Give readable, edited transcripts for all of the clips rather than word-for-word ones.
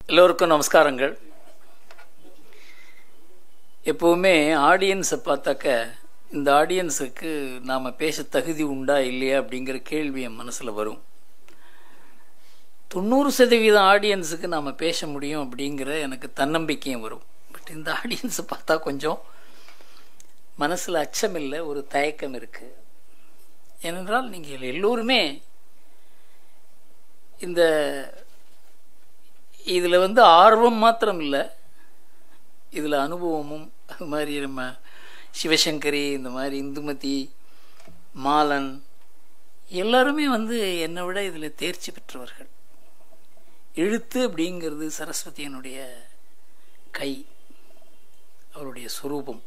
எல்லோருக்கும் நமஸ்காரங்கள். எப்போவுமே ஆடியன்ஸை பார்த்தாக்க இந்த ஆடியன்ஸுக்கு நாம் பேச தகுதி உண்டா இல்லையா அப்படிங்கிற கேள்வி என் மனசில் வரும். 90% ஆடியன்ஸுக்கு நாம் பேச முடியும் அப்படிங்கிற எனக்கு தன்னம்பிக்கையும் வரும். பட் இந்த ஆடியன்ஸை பார்த்தா கொஞ்சம் மனசில் அச்சம் இல்லை, ஒரு தயக்கம் இருக்குது. ஏனென்றால் நீங்கள் எல்லோருமே இந்த இதில் ஆர்வம் மாத்திரம் இல்லை, இதில் அனுபவமும் அது மாதிரி நம்ம சிவசங்கரி, இந்த மாதிரி இந்துமதி, மாலன் எல்லாருமே என்னை விட இதில் தேர்ச்சி பெற்றவர்கள். எழுத்து அப்படிங்கிறது சரஸ்வதியினுடைய கை, அவருடைய சுரூபம்.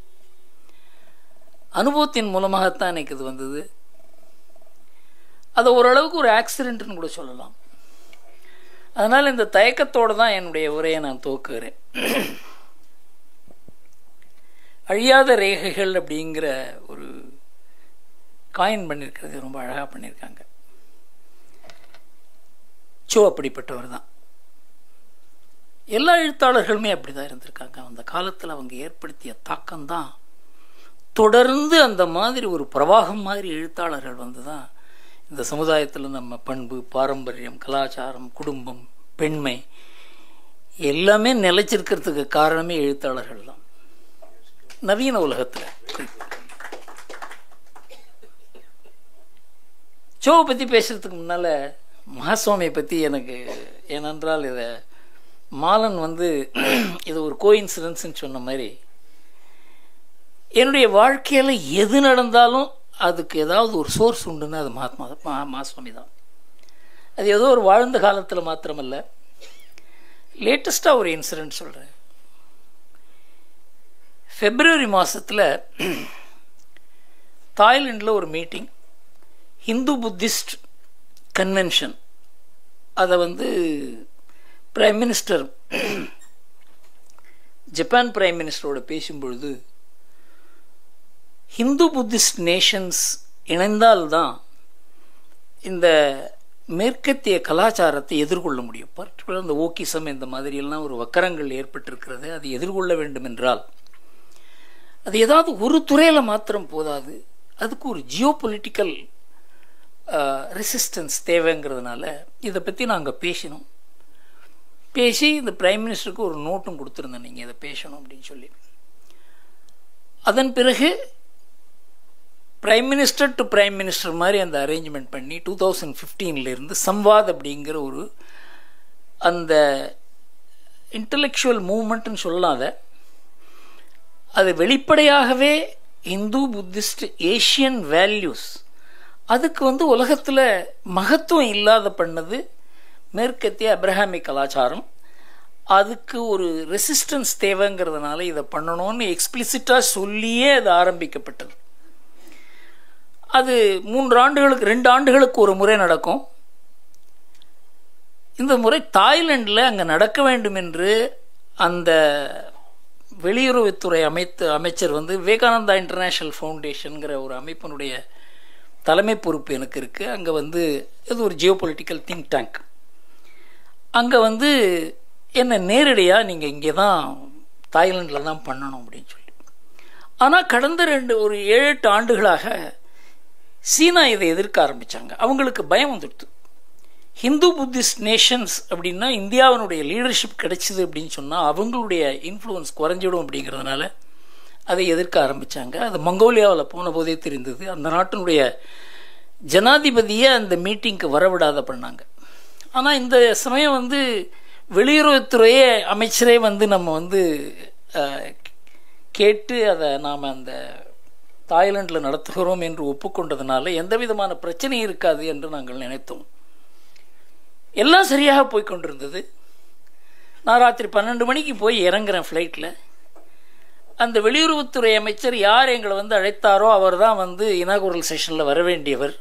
அனுபவத்தின் மூலமாகத்தான் எனக்கு இது வந்தது. அதை ஓரளவுக்கு ஒரு ஆக்சிடென்ட்னு கூட சொல்லலாம். அதனால் இந்த தயக்கத்தோடு தான் என்னுடைய உரையை நான் துவக்குகிறேன். அழியாத ரேகைகள் அப்படிங்கிற ஒரு காயின் பண்ணியிருக்கிறது ரொம்ப அழகாக பண்ணியிருக்காங்க. அப்படிப்பட்டவர் தான். எல்லா எழுத்தாளர்களுமே அப்படி தான் இருந்திருக்காங்க. அந்த காலத்தில் அவங்க ஏற்படுத்திய தாக்கம்தான் தொடர்ந்து அந்த மாதிரி ஒரு பிரவாகம் மாதிரி எழுத்தாளர்கள் தான் இந்த சமுதாயத்தில் நம்ம பண்பு, பாரம்பரியம், கலாச்சாரம், குடும்பம், பெண்மை எல்லாமே நிலைச்சிருக்கிறதுக்கு காரணமே எழுத்தாளர்கள் தான். நவீன உலகத்தில் சோவை பற்றி பேசுறதுக்கு முன்னால் மகாசுவாமியை பற்றி எனக்கு, ஏனென்றால் இதை மாலன் இது ஒரு கோஇன்சிடென்ஸ்ன்னு சொன்ன மாதிரி, என்னுடைய வாழ்க்கையில் எது நடந்தாலும் அதுக்கு ஏதாவது ஒரு சோர்ஸ் உண்டுன்னு அது மகாசுவாமி தான். அது ஏதோ ஒரு வாழ்ந்த காலத்தில் மாத்திரமல்ல, லேட்டஸ்டாக ஒரு இன்சிடென்ட் சொல்கிறேன். February மாதத்தில் தாய்லாண்டில் ஒரு மீட்டிங், ஹிந்து புத்திஸ்ட் கன்வென்ஷன். அதை பிரைம் மினிஸ்டர், ஜப்பான் பிரைம் மினிஸ்டரோட பேசும்பொழுது, ஹிந்து புத்திஸ்ட் நேஷன்ஸ் இணைந்தால்தான் இந்த மேற்கத்திய கலாச்சாரத்தை எதிர்கொள்ள முடியும். பர்டிகுலர் இந்த ஓக்கிசம் இந்த மாதிரியெல்லாம் ஒரு வக்கரங்கள் ஏற்பட்டிருக்கிறது. அதை எதிர்கொள்ள வேண்டும் என்றால் அது ஏதாவது ஒரு துறையில் மாத்திரம் போதாது, அதுக்கு ஒரு ஜியோ பொலிட்டிக்கல் ரெசிஸ்டன்ஸ் தேவைங்கிறதுனால இதை பற்றி நாங்கள் பேசினோம். பேசி இந்த பிரைம் மினிஸ்டருக்கு ஒரு நோட்டும் கொடுத்துருந்தேன், நீங்கள் இதை பேசணும் அப்படின்னு சொல்லி. அதன் பிறகு prime minister to prime minister மாதிரி அந்த அரேஞ்ச்மெண்ட் பண்ணி 2015 சம்வாத் அப்படிங்கிற ஒரு அந்த இன்டலெக்சுவல் மூவ்மெண்ட்னு சொல்லலாம். அது வெளிப்படையாகவே இந்து புத்திஸ்ட் ஏஷியன் வேல்யூஸ், அதுக்கு உலகத்தில் மகத்துவம் இல்லாத பண்ணது மேற்கத்திய அப்ரஹாமிக் கலாச்சாரம். அதுக்கு ஒரு ரெசிஸ்டன்ஸ் தேவைங்கிறதுனால இதை பண்ணணும்னு எக்ஸ்பிளிசிட்டாக சொல்லியே அது ஆரம்பிக்கப்பட்டது. அது 2 ஆண்டுகளுக்கு ஒரு முறை நடக்கும். இந்த முறை தாய்லாண்டில் அங்கே நடக்க வேண்டும் என்று அந்த வெளியுறவுத்துறை அமைச்சர் விவேகானந்தா இன்டர்நேஷ்னல் ஃபவுண்டேஷனுங்கிற ஒரு அமைப்பினுடைய தலைமை பொறுப்பு எனக்கு இருக்குது. அங்கே இது ஒரு ஜியோ பொலிட்டிக்கல் திங்க் டேங்க். அங்கே என்ன நேரடியாக நீங்கள் இங்கே தான் தாய்லாண்டில் தான் பண்ணணும் அப்படின்னு சொல்லி. ஆனால் கடந்த ஒரு 7-8 ஆண்டுகளாக சீனா இதை எதிர்க்க ஆரம்பித்தாங்க. அவங்களுக்கு பயம் வந்துடுது. ஹிந்து புத்திஸ்ட் நேஷன்ஸ் அப்படின்னா இந்தியாவினுடைய லீடர்ஷிப் கிடைச்சிது அப்படின்னு சொன்னால் அவங்களுடைய இன்ஃப்ளூயன்ஸ் குறைஞ்சிடும் அப்படிங்கிறதுனால அதை எதிர்க்க ஆரம்பித்தாங்க. அது மங்கோலியாவில் போன போதே தெரிந்தது. அந்த நாட்டினுடைய ஜனாதிபதியை அந்த மீட்டிங்க்கு வரவிடாத பண்ணாங்க. ஆனால் இந்த சமயம் வெளியுறவுத்துறையே அமைச்சரே நம்ம கேட்டு அதை நாம் அந்த தாய்லாண்டில் நடத்துகிறோம் என்று ஒப்புக்கொண்டதுனால எந்த விதமான பிரச்சனையும் இருக்காது என்று நாங்கள் நினைத்தோம். எல்லாம் சரியாக போய்கொண்டிருந்தது. நான் ராத்திரி 12 மணிக்கு போய் இறங்குறேன் ஃப்ளைட்டில். அந்த வெளியுறவுத்துறை அமைச்சர் யார் எங்களை அழைத்தாரோ அவர் தான் இனாகுரல் செஷனில் வர வேண்டியவர்.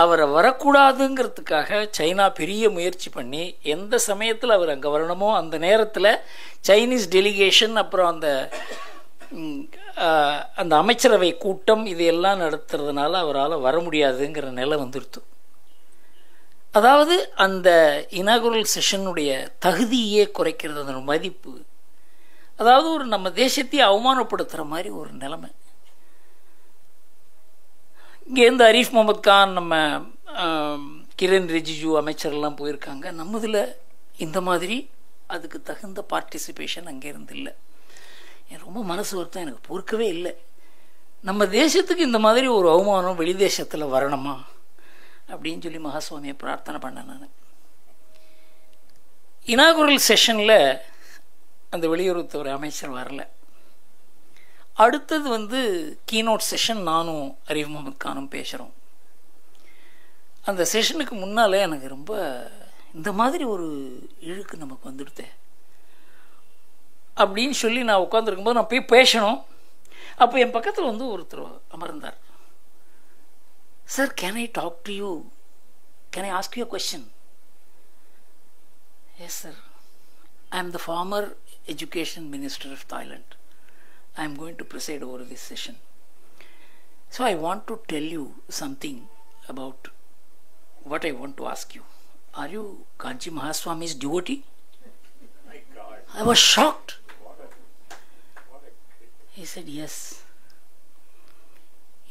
அவரை வரக்கூடாதுங்கிறதுக்காக சைனா பெரிய முயற்சி பண்ணி எந்த சமயத்தில் அவர் அங்கே வரணுமோ அந்த நேரத்தில் சைனீஸ் டெலிகேஷன், அப்புறம் அந்த அமைச்சரவை கூட்டம் இது எல்லாம் நடத்துறதுனால அவரால் வர முடியாதுங்கிற நிலை வந்துடுத்து. அதாவது அந்த இனாகுரல் செஷனுடைய தகுதியே குறைக்கிறது, அதோட மதிப்பு. அதாவது ஒரு நம்ம தேசத்தையே அவமானப்படுத்துகிற மாதிரி ஒரு நிலைமை. இங்கேருந்து அரீஃப் முகமது கான், நம்ம கிரண் ரிஜிஜு அமைச்சர்லாம் போயிருக்காங்க. நம்மதில் இந்த மாதிரி அதுக்கு தகுந்த பார்ட்டிசிபேஷன் அங்கேருந்து இல்லை. எனக்கு ரொம்ப மனசு வருத்தம், எனக்கு பொறுக்கவே இல்லை. நம்ம தேசத்துக்கு இந்த மாதிரி ஒரு அவமானம் வெளி தேசத்தில் வரணுமா அப்படின்னு சொல்லி மகாசுவாமியை பிரார்த்தனை பண்ணேன் நான். இனாகுரல் செஷனில் அந்த வெளியுறவுத்துறை அமைச்சர் வரல. அடுத்தது கீனோட் செஷன் நானும் அரீஃப் முகமது கானும் பேசுகிறோம். அந்த செஷனுக்கு முன்னால் எனக்கு ரொம்ப இந்த மாதிரி ஒரு இழுக்கு நமக்கு வந்துடுதே அப்படின்னு சொல்லி நான் உட்காந்துருக்கும்போது நான் போய் பேசணும். அப்போ என் பக்கத்தில் ஒருத்தர் அமர்ந்தார். Sir, can I talk to you? Can I ask you a question? Yes sir, I am the former education minister of Thailand. I am going to preside over this session. So I want to tell you something about what I want to ask you. Are you Kanchi Mahaswami's devotee? My God. I was shocked. He said, yes.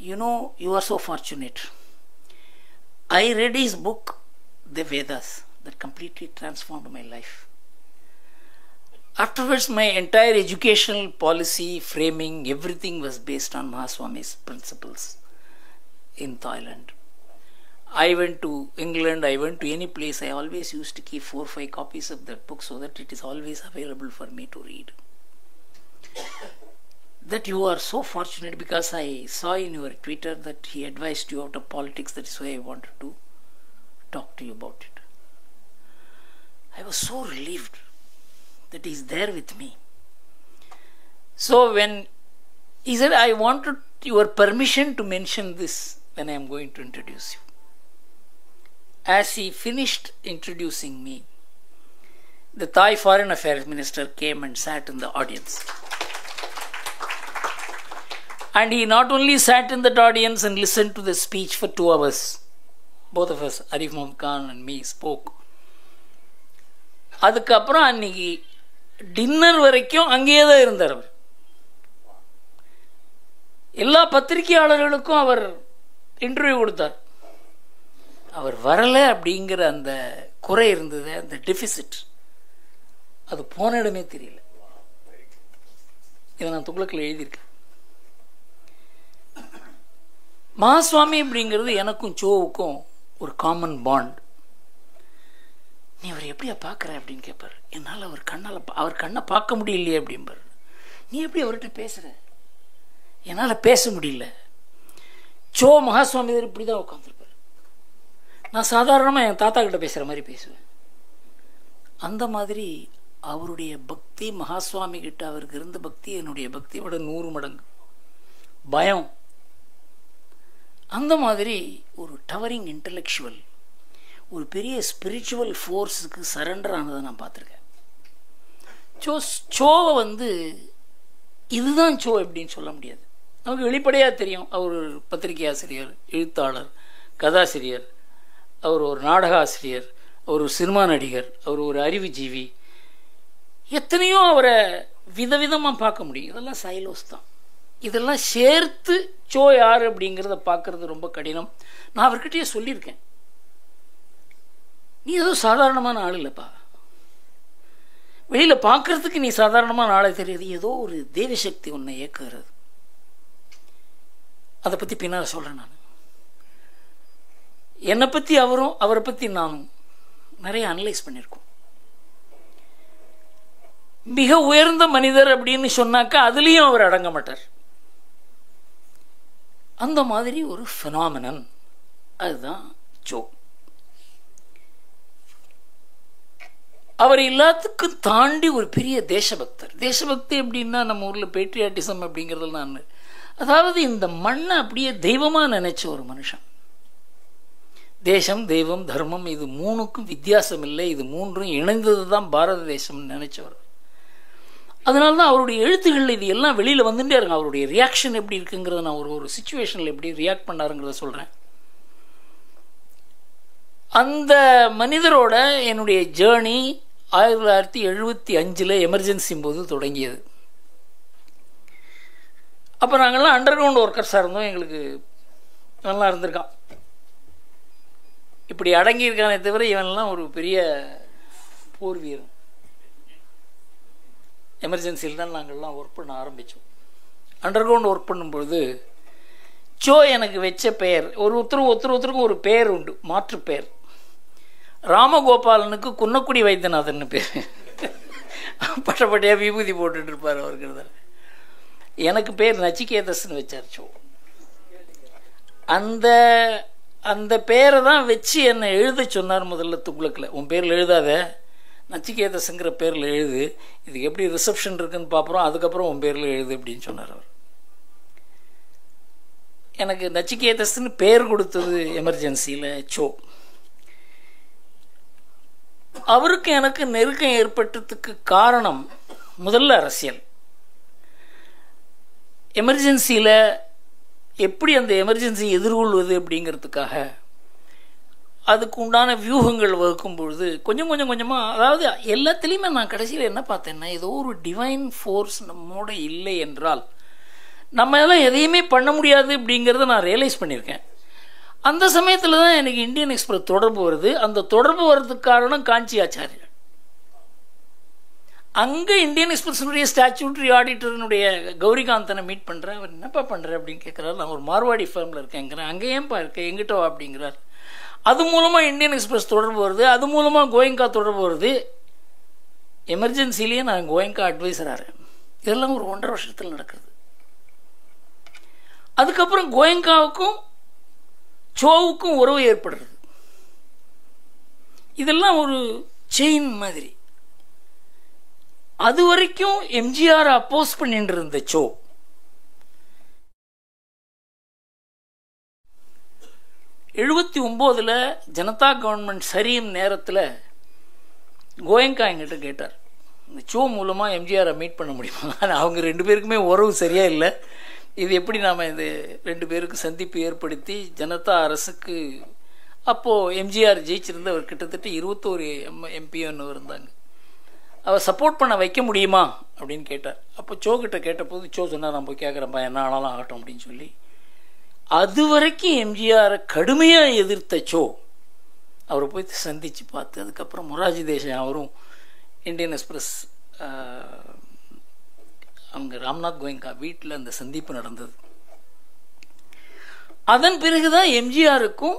You know, you are so fortunate. I read his book, The Vedas, that completely transformed my life. Afterwards, my entire educational policy, framing, everything was based on Mahaswami's principles in Thailand. I went to England, I went to any place, I always used to keep 4 or 5 copies of that book so that it is always available for me to read. That you are so fortunate, because I saw in your Twitter that he advised you out of politics. That is why I wanted to talk to you about it. I was so relieved that he is there with me. So when he said, I wanted your permission to mention this when I am going to introduce you. As he finished introducing me, the Thai Foreign Affairs Minister came and sat in the audience. And he not only sat in that audience and listened to the speech for 2 hours. Both of us, Arif Muhammad Khan and me, spoke. அதுக்கப்புறம் அன்னைக்கு dinner வரைக்கும் அங்கேயே தான் இருந்தார் அவர். எல்லா பத்திரிகையாளர்களுக்கும் அவர் interview கொடுத்தார். அவர் வரலை அப்படிங்கிற அந்த குறை இருந்தது, அந்த டெபிசிட், அது போன இடமே தெரியல. இதை நான் துக்ளக்கில் எழுதியிருக்கேன். மகாசுவாமி அப்படிங்கிறது எனக்கும் சோவுக்கும் ஒரு காமன் பாண்ட். நீ அவர் எப்படியா பார்க்குற அப்படின்னு கேட்பார். என்னால் அவர் கண்ணை பார்க்க முடியலையே அப்படிம்பார். நீ எப்படி அவர்கிட்ட பேசுகிற? என்னால் பேச முடியல. சோ மகாசுவாமி இப்படி தான் உட்காந்துருப்பார். நான் சாதாரணமாக என் தாத்தா கிட்ட பேசுகிற மாதிரி பேசுவேன். அந்த மாதிரி அவருடைய பக்தி, மகாசுவாமி கிட்ட அவருக்கு இருந்த பக்தி என்னுடைய பக்தியோட 100 மடங்கு. பயம், அந்த மாதிரி ஒரு டவரிங் இன்டலெக்சுவல், ஒரு பெரிய ஸ்பிரிச்சுவல் ஃபோர்ஸுக்கு சரண்டர் ஆனதை நான் பார்த்துருக்கேன். சோவை இதுதான் சோ எப்படின்னு சொல்ல முடியாது. நமக்கு வெளிப்படையாக தெரியும். அவர் ஒரு பத்திரிகை ஆசிரியர், எழுத்தாளர், கதாசிரியர், அவர் ஒரு நாடக ஆசிரியர், அவர் ஒரு சினிமா நடிகர், அவர் ஒரு அறிவுஜீவி. எத்தனையோ அவரை விதவிதமாக பார்க்க முடியும். இதெல்லாம் சைலோஸ் தான். இதெல்லாம் சேர்த்து சோ யார் அப்படிங்கிறத பார்க்கறது ரொம்ப கடினம். நான் அவர்கிட்டயே சொல்லியிருக்கேன், நீ ஏதோ சாதாரணமான ஆள் இல்லைப்பா, வெளியில் பார்க்கறதுக்கு நீ சாதாரணமான ஆளை தெரியாது, ஏதோ ஒரு தேவசக்தி உன்னை இயக்குகிறது. அதை பற்றி பின்னால் சொல்கிறேன். நான் என்னை பற்றி அவரும் அவரை பற்றி நானும் நிறைய அனலைஸ் பண்ணியிருக்கோம். மிக உயர்ந்த மனிதர் அப்படின்னு சொன்னாக்கா அதுலேயும் அவர் அடங்க மாட்டார். அந்த மாதிரி ஒரு ஃபினாமினன், அதுதான் சோ. அவர் எல்லாத்துக்கும் தாண்டி ஒரு பெரிய தேசபக்தர். தேசபக்தி எப்படின்னா நம்ம ஊரில் பேட்ரியாட்டிசம் அப்படிங்கிறது நான், அதாவது இந்த மண்ணை அப்படியே தெய்வமாக நினைச்ச ஒரு மனுஷன். தேசம், தெய்வம், தர்மம், இது 3க்கும் வித்தியாசம் இல்லை, இது 3ம் இணைந்தது தான் பாரத தேசம்னு நினைச்சவர். அதனால தான் அவருடைய எழுத்துக்களில் இது எல்லாம் வெளியில் வந்துட்டே இருங்க. அவருடைய ரியாக்ஷன் எப்படி இருக்குங்கிறத நான் ஒரு சுச்சுவேஷனில் எப்படி ரியாக்ட் பண்ணாருங்கிறத சொல்கிறேன். அந்த மனிதரோட என்னுடைய ஜேர்னி 1975 எமர்ஜென்சி போது தொடங்கியது. அப்போ நாங்கள்லாம் அண்டர் கிரவுண்ட் ஒர்க்கர்ஸாக இருந்தோம். எங்களுக்கு நல்லா இருந்திருக்கான், இப்படி அடங்கியிருக்கானே தவிர இவன்லாம் ஒரு பெரிய போர் வீரன். எமர்ஜென்சியில் தான் நாங்கள்லாம் ஒர்க் பண்ண ஆரம்பித்தோம். அண்டர் கிரவுண்ட் ஒர்க் பண்ணும்பொழுது சோ எனக்கு வச்ச பெயர், ஒருத்தருக்கும் ஒரு பெயர் உண்டு, மாற்று பெயர். ராமகோபாலனுக்கு குன்னக்குடி வைத்தியநாதன் பேர், பட்டப்பட்டையாக விபூதி போட்டுட்டு இருப்பார் அவருக்கு. எனக்கு பேர் நச்சிகேதஸ்ன்னு வச்சார் சோ. அந்த அந்த பேரை தான் வச்சு என்னை எழுத சொன்னார் முதல்ல துக்ளக்கில். உன் பேரில் எழுதாத, நச்சிகேதஸுங்கிற பேரில் எழுது, இதுக்கு எப்படி ரிசப்ஷன் இருக்குன்னு பார்க்குறோம், அதுக்கப்புறம் உன் பேரில் எழுது அப்படின்னு சொன்னார் அவர். எனக்கு நச்சிகேதஸ்ன்னு பேர் கொடுத்தது எமர்ஜென்சியில் சோ. அவருக்கு எனக்கு நெருக்கம் ஏற்பட்டதுக்கு காரணம் முதல்ல அரசியல். எமர்ஜென்சியில் எப்படி அந்த எமர்ஜென்சி எதிர்கொள்வது அப்படிங்கிறதுக்காக அதுக்கு உண்டான வியூகங்கள் வகுக்கும் பொழுது கொஞ்சம் கொஞ்சமாக, அதாவது எல்லாத்துலேயுமே நான் கடைசியில் என்ன பார்த்தேன்னா, ஏதோ ஒரு டிவைன் ஃபோர்ஸ் நம்மோட இல்லை என்றால் நம்ம எல்லாம் எதையுமே பண்ண முடியாது அப்படிங்கிறத நான் ரியலைஸ் பண்ணியிருக்கேன். அந்த சமயத்தில் தான் எனக்கு இந்தியன் எக்ஸ்பிரஸ் தொடர்பு வருது. அந்த தொடர்பு வர்றதுக்கு காரணம் காஞ்சி ஆச்சாரியர். அங்கே இந்தியன் எக்ஸ்பிரஸினுடைய ஸ்டாச்சுட்டரி ஆடிட்டர்னுடைய கௌரிகாந்தனை மீட் பண்ணுறேன். அவர் என்னப்பா பண்ணுறேன் அப்படின்னு கேட்குறாரு. நான் ஒரு மார்வாடி ஃபேமில் இருக்கேங்கிறேன். அங்கே ஏன்ப்பா இருக்கேன், எங்கிட்ட வா அப்படிங்கிறார். அது மூலமாக இந்தியன் எக்ஸ்பிரஸ் தொடர்பு வருது, அது மூலமாக கோயங்கா தொடர்பு வருது. எமர்ஜென்சிலேயே நான் கோயங்கா அட்வைசராக இருக்கேன். இதெல்லாம் ஒரு 1.5 வருஷத்தில் நடக்குது. அதுக்கப்புறம் கோயங்காவுக்கும் சோவுக்கும் உறவு ஏற்படுறது. இதெல்லாம் ஒரு செயின் மாதிரி. அது வரைக்கும் எம்ஜிஆர் அப்போஸ் பண்ணிட்டு இருந்த சோ 79 ஜனதா கவர்மெண்ட் சரியும் நேரத்தில் கோயங்கா என்கிட்ட கேட்டார், இந்த சோ மூலமாக எம்ஜிஆரை மீட் பண்ண முடியுமா? அவங்க 2 பேருக்குமே உறவு சரியா இல்லை, இது எப்படி நாம் இது 2 பேருக்கு சந்திப்பு ஏற்படுத்தி ஜனதா அரசுக்கு, அப்போது எம்ஜிஆர் ஜெயிச்சிருந்து அவர் கிட்டத்தட்ட 21 எம்பின்னு இருந்தாங்க, அவர் சப்போர்ட் பண்ண வைக்க முடியுமா அப்படின்னு கேட்டார். அப்போ சோ கிட்ட கேட்டபோது சோ சொன்னார், நான் போய் கேட்குறேன்ப்பா, என்ன ஆனாலும் ஆகட்டும் அப்படின்னு சொல்லி. அது வரைக்கும் எம்ஜிஆரை கடுமையாக எதிர்த்த சோ அவரை போய் சந்தித்து பார்த்து, அதுக்கப்புறம் மொராஜி தேசாய் அவரும் இந்தியன் எக்ஸ்பிரஸ் அவங்க ராம்நாத் கோயங்கா வீட்டில் அந்த சந்திப்பு நடந்தது. அதன் பிறகுதான் எம்ஜிஆருக்கும்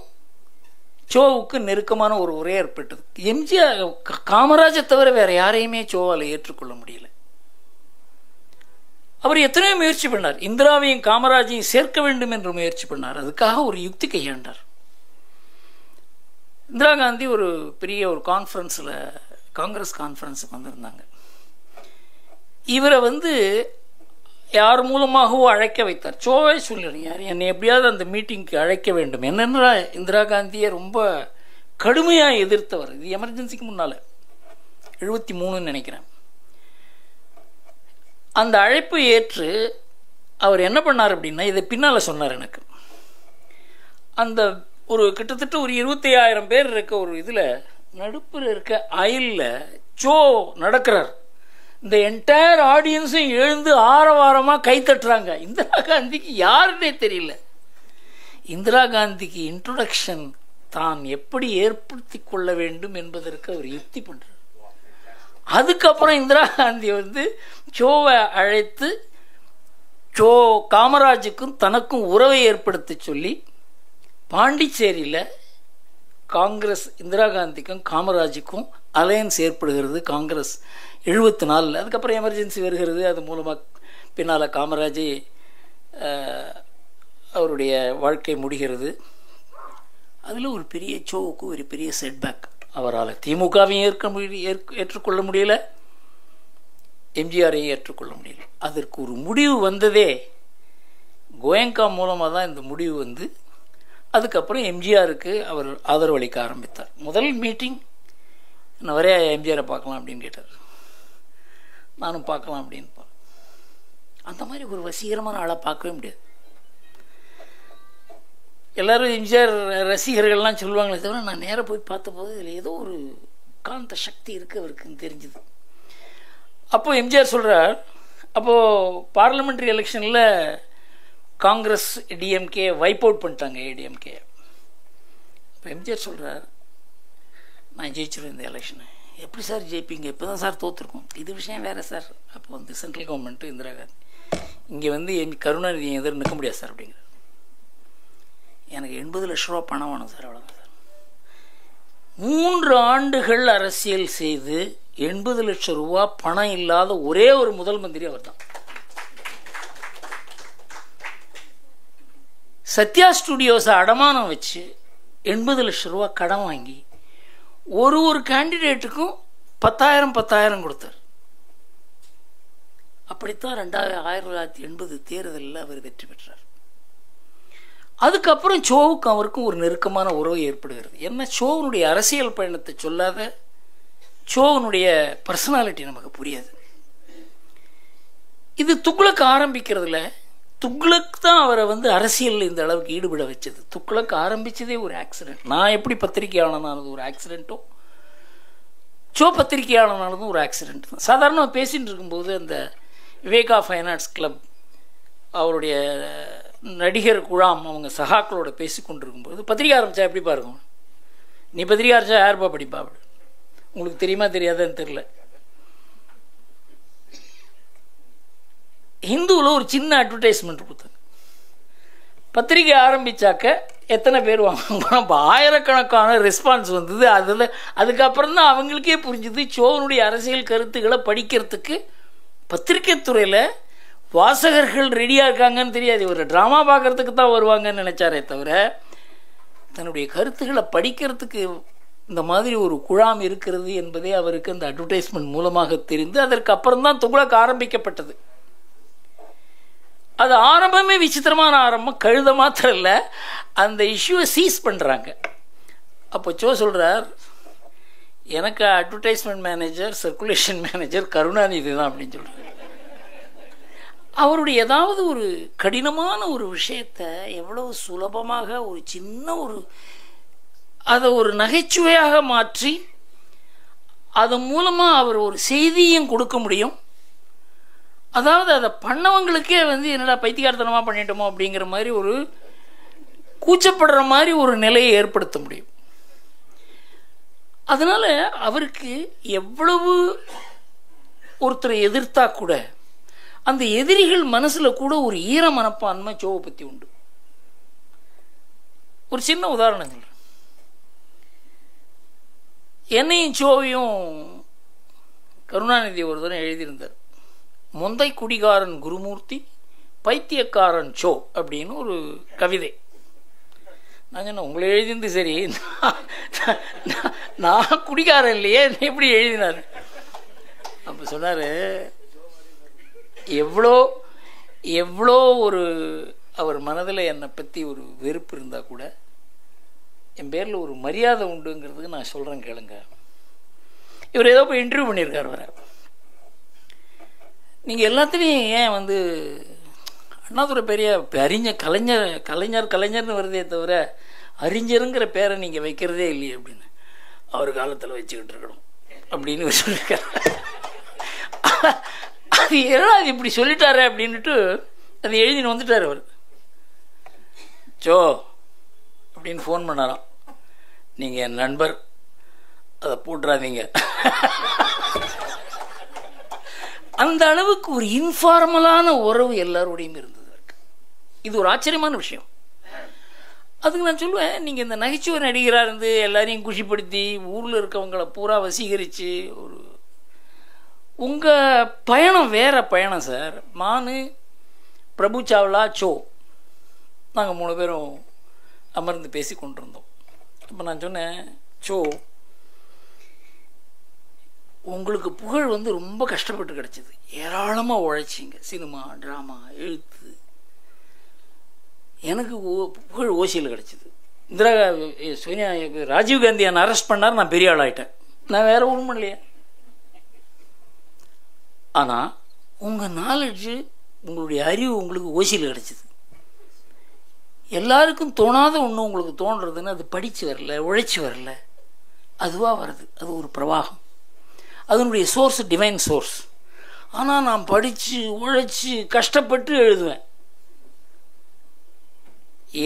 சோவுக்கு நெருக்கமான ஒரு உரை ஏற்பட்டது. எம்ஜிஆர் காமராஜை தவிர வேற யாரையுமே சோவால் ஏற்றுக்கொள்ள முடியல. அவர் எத்தனையோ முயற்சி பண்ணார், இந்திராவையும் காமராஜையும் சேர்க்க வேண்டும் என்று முயற்சி பண்ணார். அதுக்காக ஒரு யுக்தி கையாண்டார். இந்திரா காந்தி ஒரு பெரிய ஒரு கான்ஃபரன்ஸில், காங்கிரஸ் கான்ஃபரன்ஸுக்கு வந்திருந்தாங்க. இவரை யார் மூலமாகவோ அழைக்க வைத்தார். சோவே சொல்லிடுறேன், யார் என்னை எப்படியாவது அந்த மீட்டிங்க்கு அழைக்க வேண்டும். என்னென்னா இந்திரா காந்தியை ரொம்ப கடுமையாக எதிர்த்தவர். இது எமர்ஜென்சிக்கு முன்னால் 73 நினைக்கிறேன். அந்த அழைப்பு ஏற்று அவர் என்ன பண்ணார் அப்படின்னா, இதை பின்னால் சொன்னார் எனக்கு. அந்த ஒரு கிட்டத்தட்ட ஒரு 25,000 பேர் இருக்க ஒரு இதில் நடுப்புற இருக்க அயலில் சோ நடக்கிறார். இந்த என்டையர் ஆடியன்ஸும் எழுந்து ஆரவாரமாக கைத்தட்டுறாங்க. இந்திரா காந்திக்கு யாருன்னே தெரியல. இந்திரா காந்திக்கு இன்ட்ரோடக்ஷன் தான் எப்படி ஏற்படுத்தி கொள்ள வேண்டும் என்பதற்கு அவர் யுக்தி பண்றார். அதுக்கப்புறம் இந்திரா காந்தி சோவை அழைத்து சோ காமராஜுக்கும் தனக்கும் உறவை ஏற்படுத்த சொல்லி பாண்டிச்சேரியில் காங்கிரஸ் இந்திரா காந்திக்கும் காமராஜுக்கும் அலையன்ஸ் ஏற்படுகிறது. காங்கிரஸ் 74. அதுக்கப்புறம் எமர்ஜென்சி வருகிறது. அது மூலமாக பின்னால் காமராஜ் அவருடைய வாழ்க்கை முடிகிறது. அதில் ஒரு பெரிய சோவுக்கு ஒரு பெரிய செட்பேக். அவரால் திமுகவையும் ஏற்றுக்கொள்ள முடியல, எம்ஜிஆரையும் ஏற்றுக்கொள்ள முடியல. அதற்கு ஒரு முடிவு வந்ததே கோயங்கா மூலமாக தான். இந்த முடிவு அதுக்கப்புறம் எம்ஜிஆருக்கு அவர் ஆதரவு அளிக்க ஆரம்பித்தார். முதல் மீட்டிங் நான் வரையா எம்ஜிஆரை பார்க்கலாம் அப்படின்னு கேட்டார். நானும் பார்க்கலாம் அப்படின்னு. அந்த மாதிரி ஒரு வசீகரமான ஆளாக பார்க்கவே முடியாது. எல்லோரும் எம்ஜிஆர் ரசிகர்கள்லாம் சொல்லுவாங்களே தவிர நான் நேராக போய் பார்த்தபோது இதில் ஏதோ ஒரு காந்த சக்தி இருக்குது அவருக்குன்னு தெரிஞ்சுது. அப்போது எம்ஜிஆர் சொல்கிறார், அப்போது பார்லிமெண்ட்ரி எலெக்ஷனில் காங்கிரஸ் டிஎம்கே வைப் அவுட் பண்ணிட்டாங்க ஏடிஎம்கே. இப்போ எம்ஜிஆர் சொல்கிறார், நான் ஜெயிச்சிருவேன் இந்த எலெக்ஷனை. எப்படி சார் ஜெயிப்பீங்க, இப்போ தான் சார் தோற்றுருக்கோம். இது விஷயம் வேறு சார். அப்போ வந்து சென்ட்ரல் கவர்மெண்ட்டு இந்திரா காந்தி இங்கே வந்து கருணாநிதி எதிர் நிற்க முடியாது சார் அப்படிங்கிற. எனக்கு 80 லட்ச ரூபா பணம் வேணும் சார், அவ்வளோதான் சார். 3 ஆண்டுகள் அரசியல் செய்து 80 லட்சம் ரூபா பணம் இல்லாத ஒரே ஒரு முதல் மந்திரி அவர் தான். சத்யா ஸ்டுடியோஸை அடமானம் வச்சு 80 லட்சம் ரூபா கடன் வாங்கி ஒரு கேண்டிடேட்டுக்கும் 10,000 கொடுத்தார். அப்படித்தான் 1980 தேர்தலில் அவர் வெற்றி பெற்றார். அதுக்கப்புறம் சோவுக்கும் அவருக்கும் ஒரு நெருக்கமான உறவு ஏற்படுகிறது. என்ன, சோவனுடைய அரசியல் பயணத்தை சொல்லாத சோவனுடைய பர்சனாலிட்டி நமக்கு புரியாது. இது துக்ளக் ஆரம்பிக்கிறதுல துக்ளக் தான் அவரை வந்து அரசியலில் இந்த அளவுக்கு ஈடுபட வச்சது. துக்ளக் ஆரம்பித்ததே ஒரு ஆக்சிடென்ட். நான் எப்படி பத்திரிகையாளனானது ஒரு ஆக்சிடென்ட்டோ, சோ பத்திரிகையாளனானதும் ஒரு ஆக்சிடென்ட் தான். சாதாரணமாக பேசிகிட்டு இருக்கும்போது அந்த விவேகா ஃபைன் ஆர்ட்ஸ் கிளப் அவருடைய நடிகர் குழாம் அவங்க சகாக்களோட பேசி கொண்டு இருக்கும்போது, பத்திரிக்கை ஆரம்பித்தா எப்படி பாருங்க, நீ பத்திரிக்கை ஆரம்பித்தா யாருப்பா படிப்பா, அப்படி உங்களுக்கு தெரியுமா தெரியாதான்னு தெரில. ஹிந்துவில் ஒரு சின்ன அட்வர்டைஸ்மெண்ட் கொடுத்தாங்க, பத்திரிக்கை ஆரம்பித்தாக்க எத்தனை பேர் வாங்க, இப்போ 1000கணக்கான ரெஸ்பான்ஸ் வந்தது. அதில் அதுக்கப்புறம் தான் அவங்களுக்கே புரிஞ்சுது சோவனுடைய அரசியல் கருத்துக்களை படிக்கிறதுக்கு பத்திரிகை துறையில் வாசகர்கள் ரெடியாக இருக்காங்கன்னு தெரியாது. ஒரு ட்ராமா பார்க்குறதுக்கு தான் வருவாங்கன்னு நினச்சாரே தவிர தன்னுடைய கருத்துக்களை படிக்கிறதுக்கு இந்த மாதிரி ஒரு குழாம் இருக்கிறது என்பதே அவருக்கு அந்த அட்வர்டைஸ்மெண்ட் மூலமாக தெரிந்து அதற்கு அப்புறம் தான் துக்ளக் ஆரம்பிக்கப்பட்டது. அது ஆரம்பமே விசித்திரமான ஆரம்பம். கழுத மாத்திரம் இல்லை, அந்த இஷ்யூவை சீஸ் பண்ணுறாங்க. அப்போ சோ சொல்கிறார், எனக்கு advertisement manager circulation manager Karunanidhi தான் அப்படின்னு சொல்கிறார். அவருடைய ஏதாவது ஒரு கடினமான ஒரு விஷயத்தை எவ்வளவு சுலபமாக ஒரு சின்ன அதை ஒரு நகைச்சுவையாக மாற்றி அதன் மூலமாக அவர் ஒரு செய்தியும் கொடுக்க முடியும். அதாவது அதை பண்ணவங்களுக்கே வந்து என்னடா பைத்தியக்காரத்தனமாக பண்ணிட்டோமோ அப்படிங்கிற மாதிரி ஒரு கூச்சப்படுற மாதிரி ஒரு நிலையை ஏற்படுத்த முடியும். அதனால் அவருக்கு எவ்வளவு ஒருத்தரை எதிர்த்தா கூட அந்த எதிரிகள் மனசில் கூட ஒரு ஈர மனப்பான்மை சோவை பற்றி உண்டு. ஒரு சின்ன உதாரணம் சொல்கிறேன். என்னையும் சோவையும் கருணாநிதி ஒரு தடவை எழுதியிருந்தார். முந்தை குடிகாரன் குருமூர்த்தி, பைத்தியக்காரன் சோ அப்படின்னு ஒரு கவிதை. நான் சொன்னேன், உங்களை எழுதிருந்து சரி, நான் குடிகாரன் இல்லையே, எப்படி எழுதினார்? அப்போ சொன்னார், எவ்வளோ ஒரு அவர் மனதில் என்னை பற்றி ஒரு வெறுப்பு இருந்தால் கூட என் பேரில் ஒரு மரியாதை உண்டுங்கிறதுக்கு நான் சொல்கிறேன் கேளுங்க. இவர் ஏதோ போய் இன்டர்வியூ பண்ணியிருக்கார் வர. நீங்கள் எல்லாத்துலேயும் ஏன் வந்து அண்ணாதுரை பெரிய கலைஞர்னு வருதே தவிர அறிஞருங்கிற பேரை நீங்கள் வைக்கிறதே இல்லையே அப்படின்னு. அவர் காலத்தில் வச்சுக்கிட்டு இருக்கணும் அப்படின்னு சொல்லியிருக்காரு. அது ஏன்னா அது இப்படி சொல்லிட்டாரு அப்படின்ட்டு அது எழுதின்னு வந்துட்டார் அவர். சோ அப்படின்னு ஃபோன் பண்ணாராம், நீங்கள் என் நண்பர், அதை போட்டுறாதீங்க. அந்த அளவுக்கு ஒரு இன்ஃபார்மலான உறவு எல்லாரோடையும் இருந்தது. இது ஒரு ஆச்சரியமான விஷயம். அதுக்கு நான் சொல்லுவேன், நீங்கள் இந்த நகைச்சுவை நடிகராக இருந்து எல்லாரையும் குஷிப்படுத்தி ஊரில் இருக்கவங்களை பூரா வசீகரித்து ஒரு உங்கள் பயணம் வேறு பயணம் சார். மானு, பிரபு சாவ்லா, சோ நாங்கள் 3 பேரும் அமர்ந்து பேசி கொண்டிருந்தோம். இப்போ நான் சொன்னேன், சோ உங்களுக்கு புகழ் வந்து ரொம்ப கஷ்டப்பட்டு கிடச்சிது, ஏராளமாக உழைச்சிங்க, சினிமா, ட்ராமா, எழுத்து. எனக்கு புகழ் ஓசியில் கிடச்சிது. சோனியா ராஜீவ்காந்தி என்னை அரெஸ்ட் பண்ணார், நான் பெரிய ஆள் ஆகிட்டேன். நான் வேறு ஒன்றும் இல்லையா. ஆனால் உங்கள் நாலேஜு, உங்களுடைய அறிவு உங்களுக்கு ஓசியில் கிடச்சிது. எல்லாருக்கும் தோணாத ஒன்று உங்களுக்கு தோன்றதுன்னு அது படித்து வரல, உழைச்சி வரல, அதுவாக வருது. அது ஒரு பிரவாகம், அதனுடைய சோர்ஸ் டிவைன் சோர்ஸ். ஆனால் நான் படித்து உழைச்சி கஷ்டப்பட்டு எழுதுவேன்.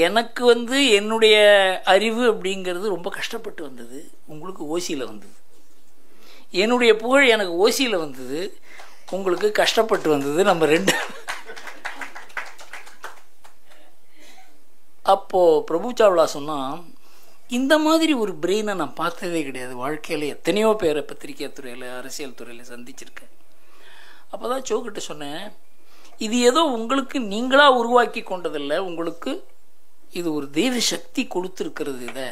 எனக்கு என்னுடைய அறிவு அப்படிங்கிறது ரொம்ப கஷ்டப்பட்டு வந்தது, உங்களுக்கு ஓசியில் வந்தது. என்னுடைய புகழ் எனக்கு ஓசியில் வந்தது, உங்களுக்கு கஷ்டப்பட்டு வந்தது. நம்ம ரெண்டு. அப்போது பிரபு சாவ்லா சொன்னால், இந்த மாதிரி ஒரு பிரெயினை நான் பார்த்ததே கிடையாது வாழ்க்கையில். எத்தனையோ பேரை பத்திரிகை துறையில், அரசியல் துறையில் சந்திச்சிருக்கேன். அப்போ தான் சோக்கிட்ட சொன்னேன், இது ஏதோ உங்களுக்கு நீங்களாக உருவாக்கி கொண்டதில்லை, உங்களுக்கு இது ஒரு தெய்வ சக்தி கொடுத்துருக்கிறது. இதை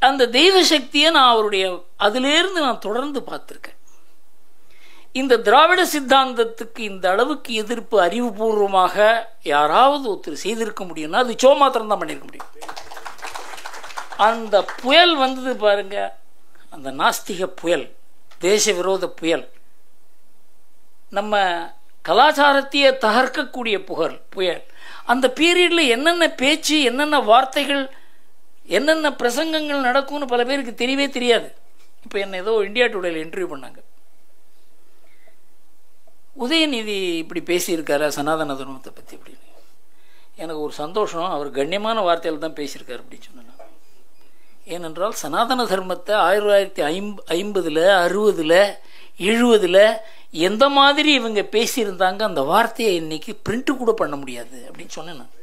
அந்த தெய்வ சக்தியை நான் அவருடைய அதிலேருந்து நான் தொடர்ந்து பார்த்துருக்கேன். இந்த திராவிட சித்தாந்தத்துக்கு இந்த அளவுக்கு எதிர்ப்பு அறிவுபூர்வமாக யாராவது ஒருத்தர் செய்திருக்க முடியும்னா அது சோ மாத்திரம் தான் பண்ணியிருக்க முடியும். அந்த புயல் வந்தது பாருங்க, அந்த நாஸ்திக புயல், தேச விரோத புயல், நம்ம கலாச்சாரத்தையே தகர்க்கக்கூடிய புயல். அந்த பீரியடில் என்னென்ன பேச்சு, என்னென்ன வார்த்தைகள், என்னென்ன பிரசங்கங்கள் நடக்கும்னு பல பேருக்கு தெரியவே தெரியாது. இப்போ என்ன ஏதோ இந்தியா டுடேல இன்டர்வியூ பண்ணாங்க, உதயநிதி இப்படி பேசியிருக்காரா சனாதன தர்மத்தை பற்றி அப்படின்னு. எனக்கு ஒரு சந்தோஷம், அவர் கண்ணியமான வார்த்தையில் தான் பேசியிருக்காரு அப்படின்னு சொன்னேன். ஏனென்றால் சனாதன தர்மத்தை 1950, 60, 70 எந்த மாதிரி இவங்க பேசியிருந்தாங்க, அந்த வார்த்தையை இன்னைக்கு பிரிண்ட் கூட பண்ண முடியாது அப்படின்னு சொன்னேன் நான்.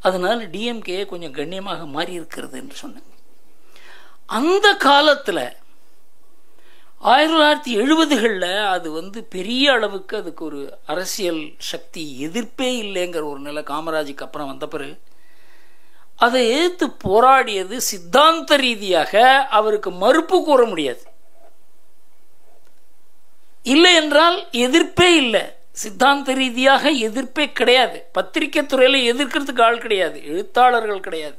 அதனால டிஎம்கே கொஞ்சம் கண்ணியமாக மாறி இருக்கிறது என்று சொன்னேன். அந்த காலத்தில் 1970களில் அது பெரிய அளவுக்கு அதுக்கு ஒரு அரசியல் சக்தி எதிர்ப்பே இல்லைங்கிற ஒரு நிலை காமராஜுக்கு அப்புறம் வந்த பிறகு அதை எதிர்த்து போராடியது சித்தாந்த ரீதியாக அவருக்கு மறுப்பு கூற முடியாது. இல்லை என்றால் எதிர்ப்பே இல்லை, சித்தாந்த ரீதியாக எதிர்ப்பே கிடையாது. பத்திரிகை துறையில் எதிர்க்கிறதுக்கு ஆள் கிடையாது, எழுத்தாளர்கள் கிடையாது.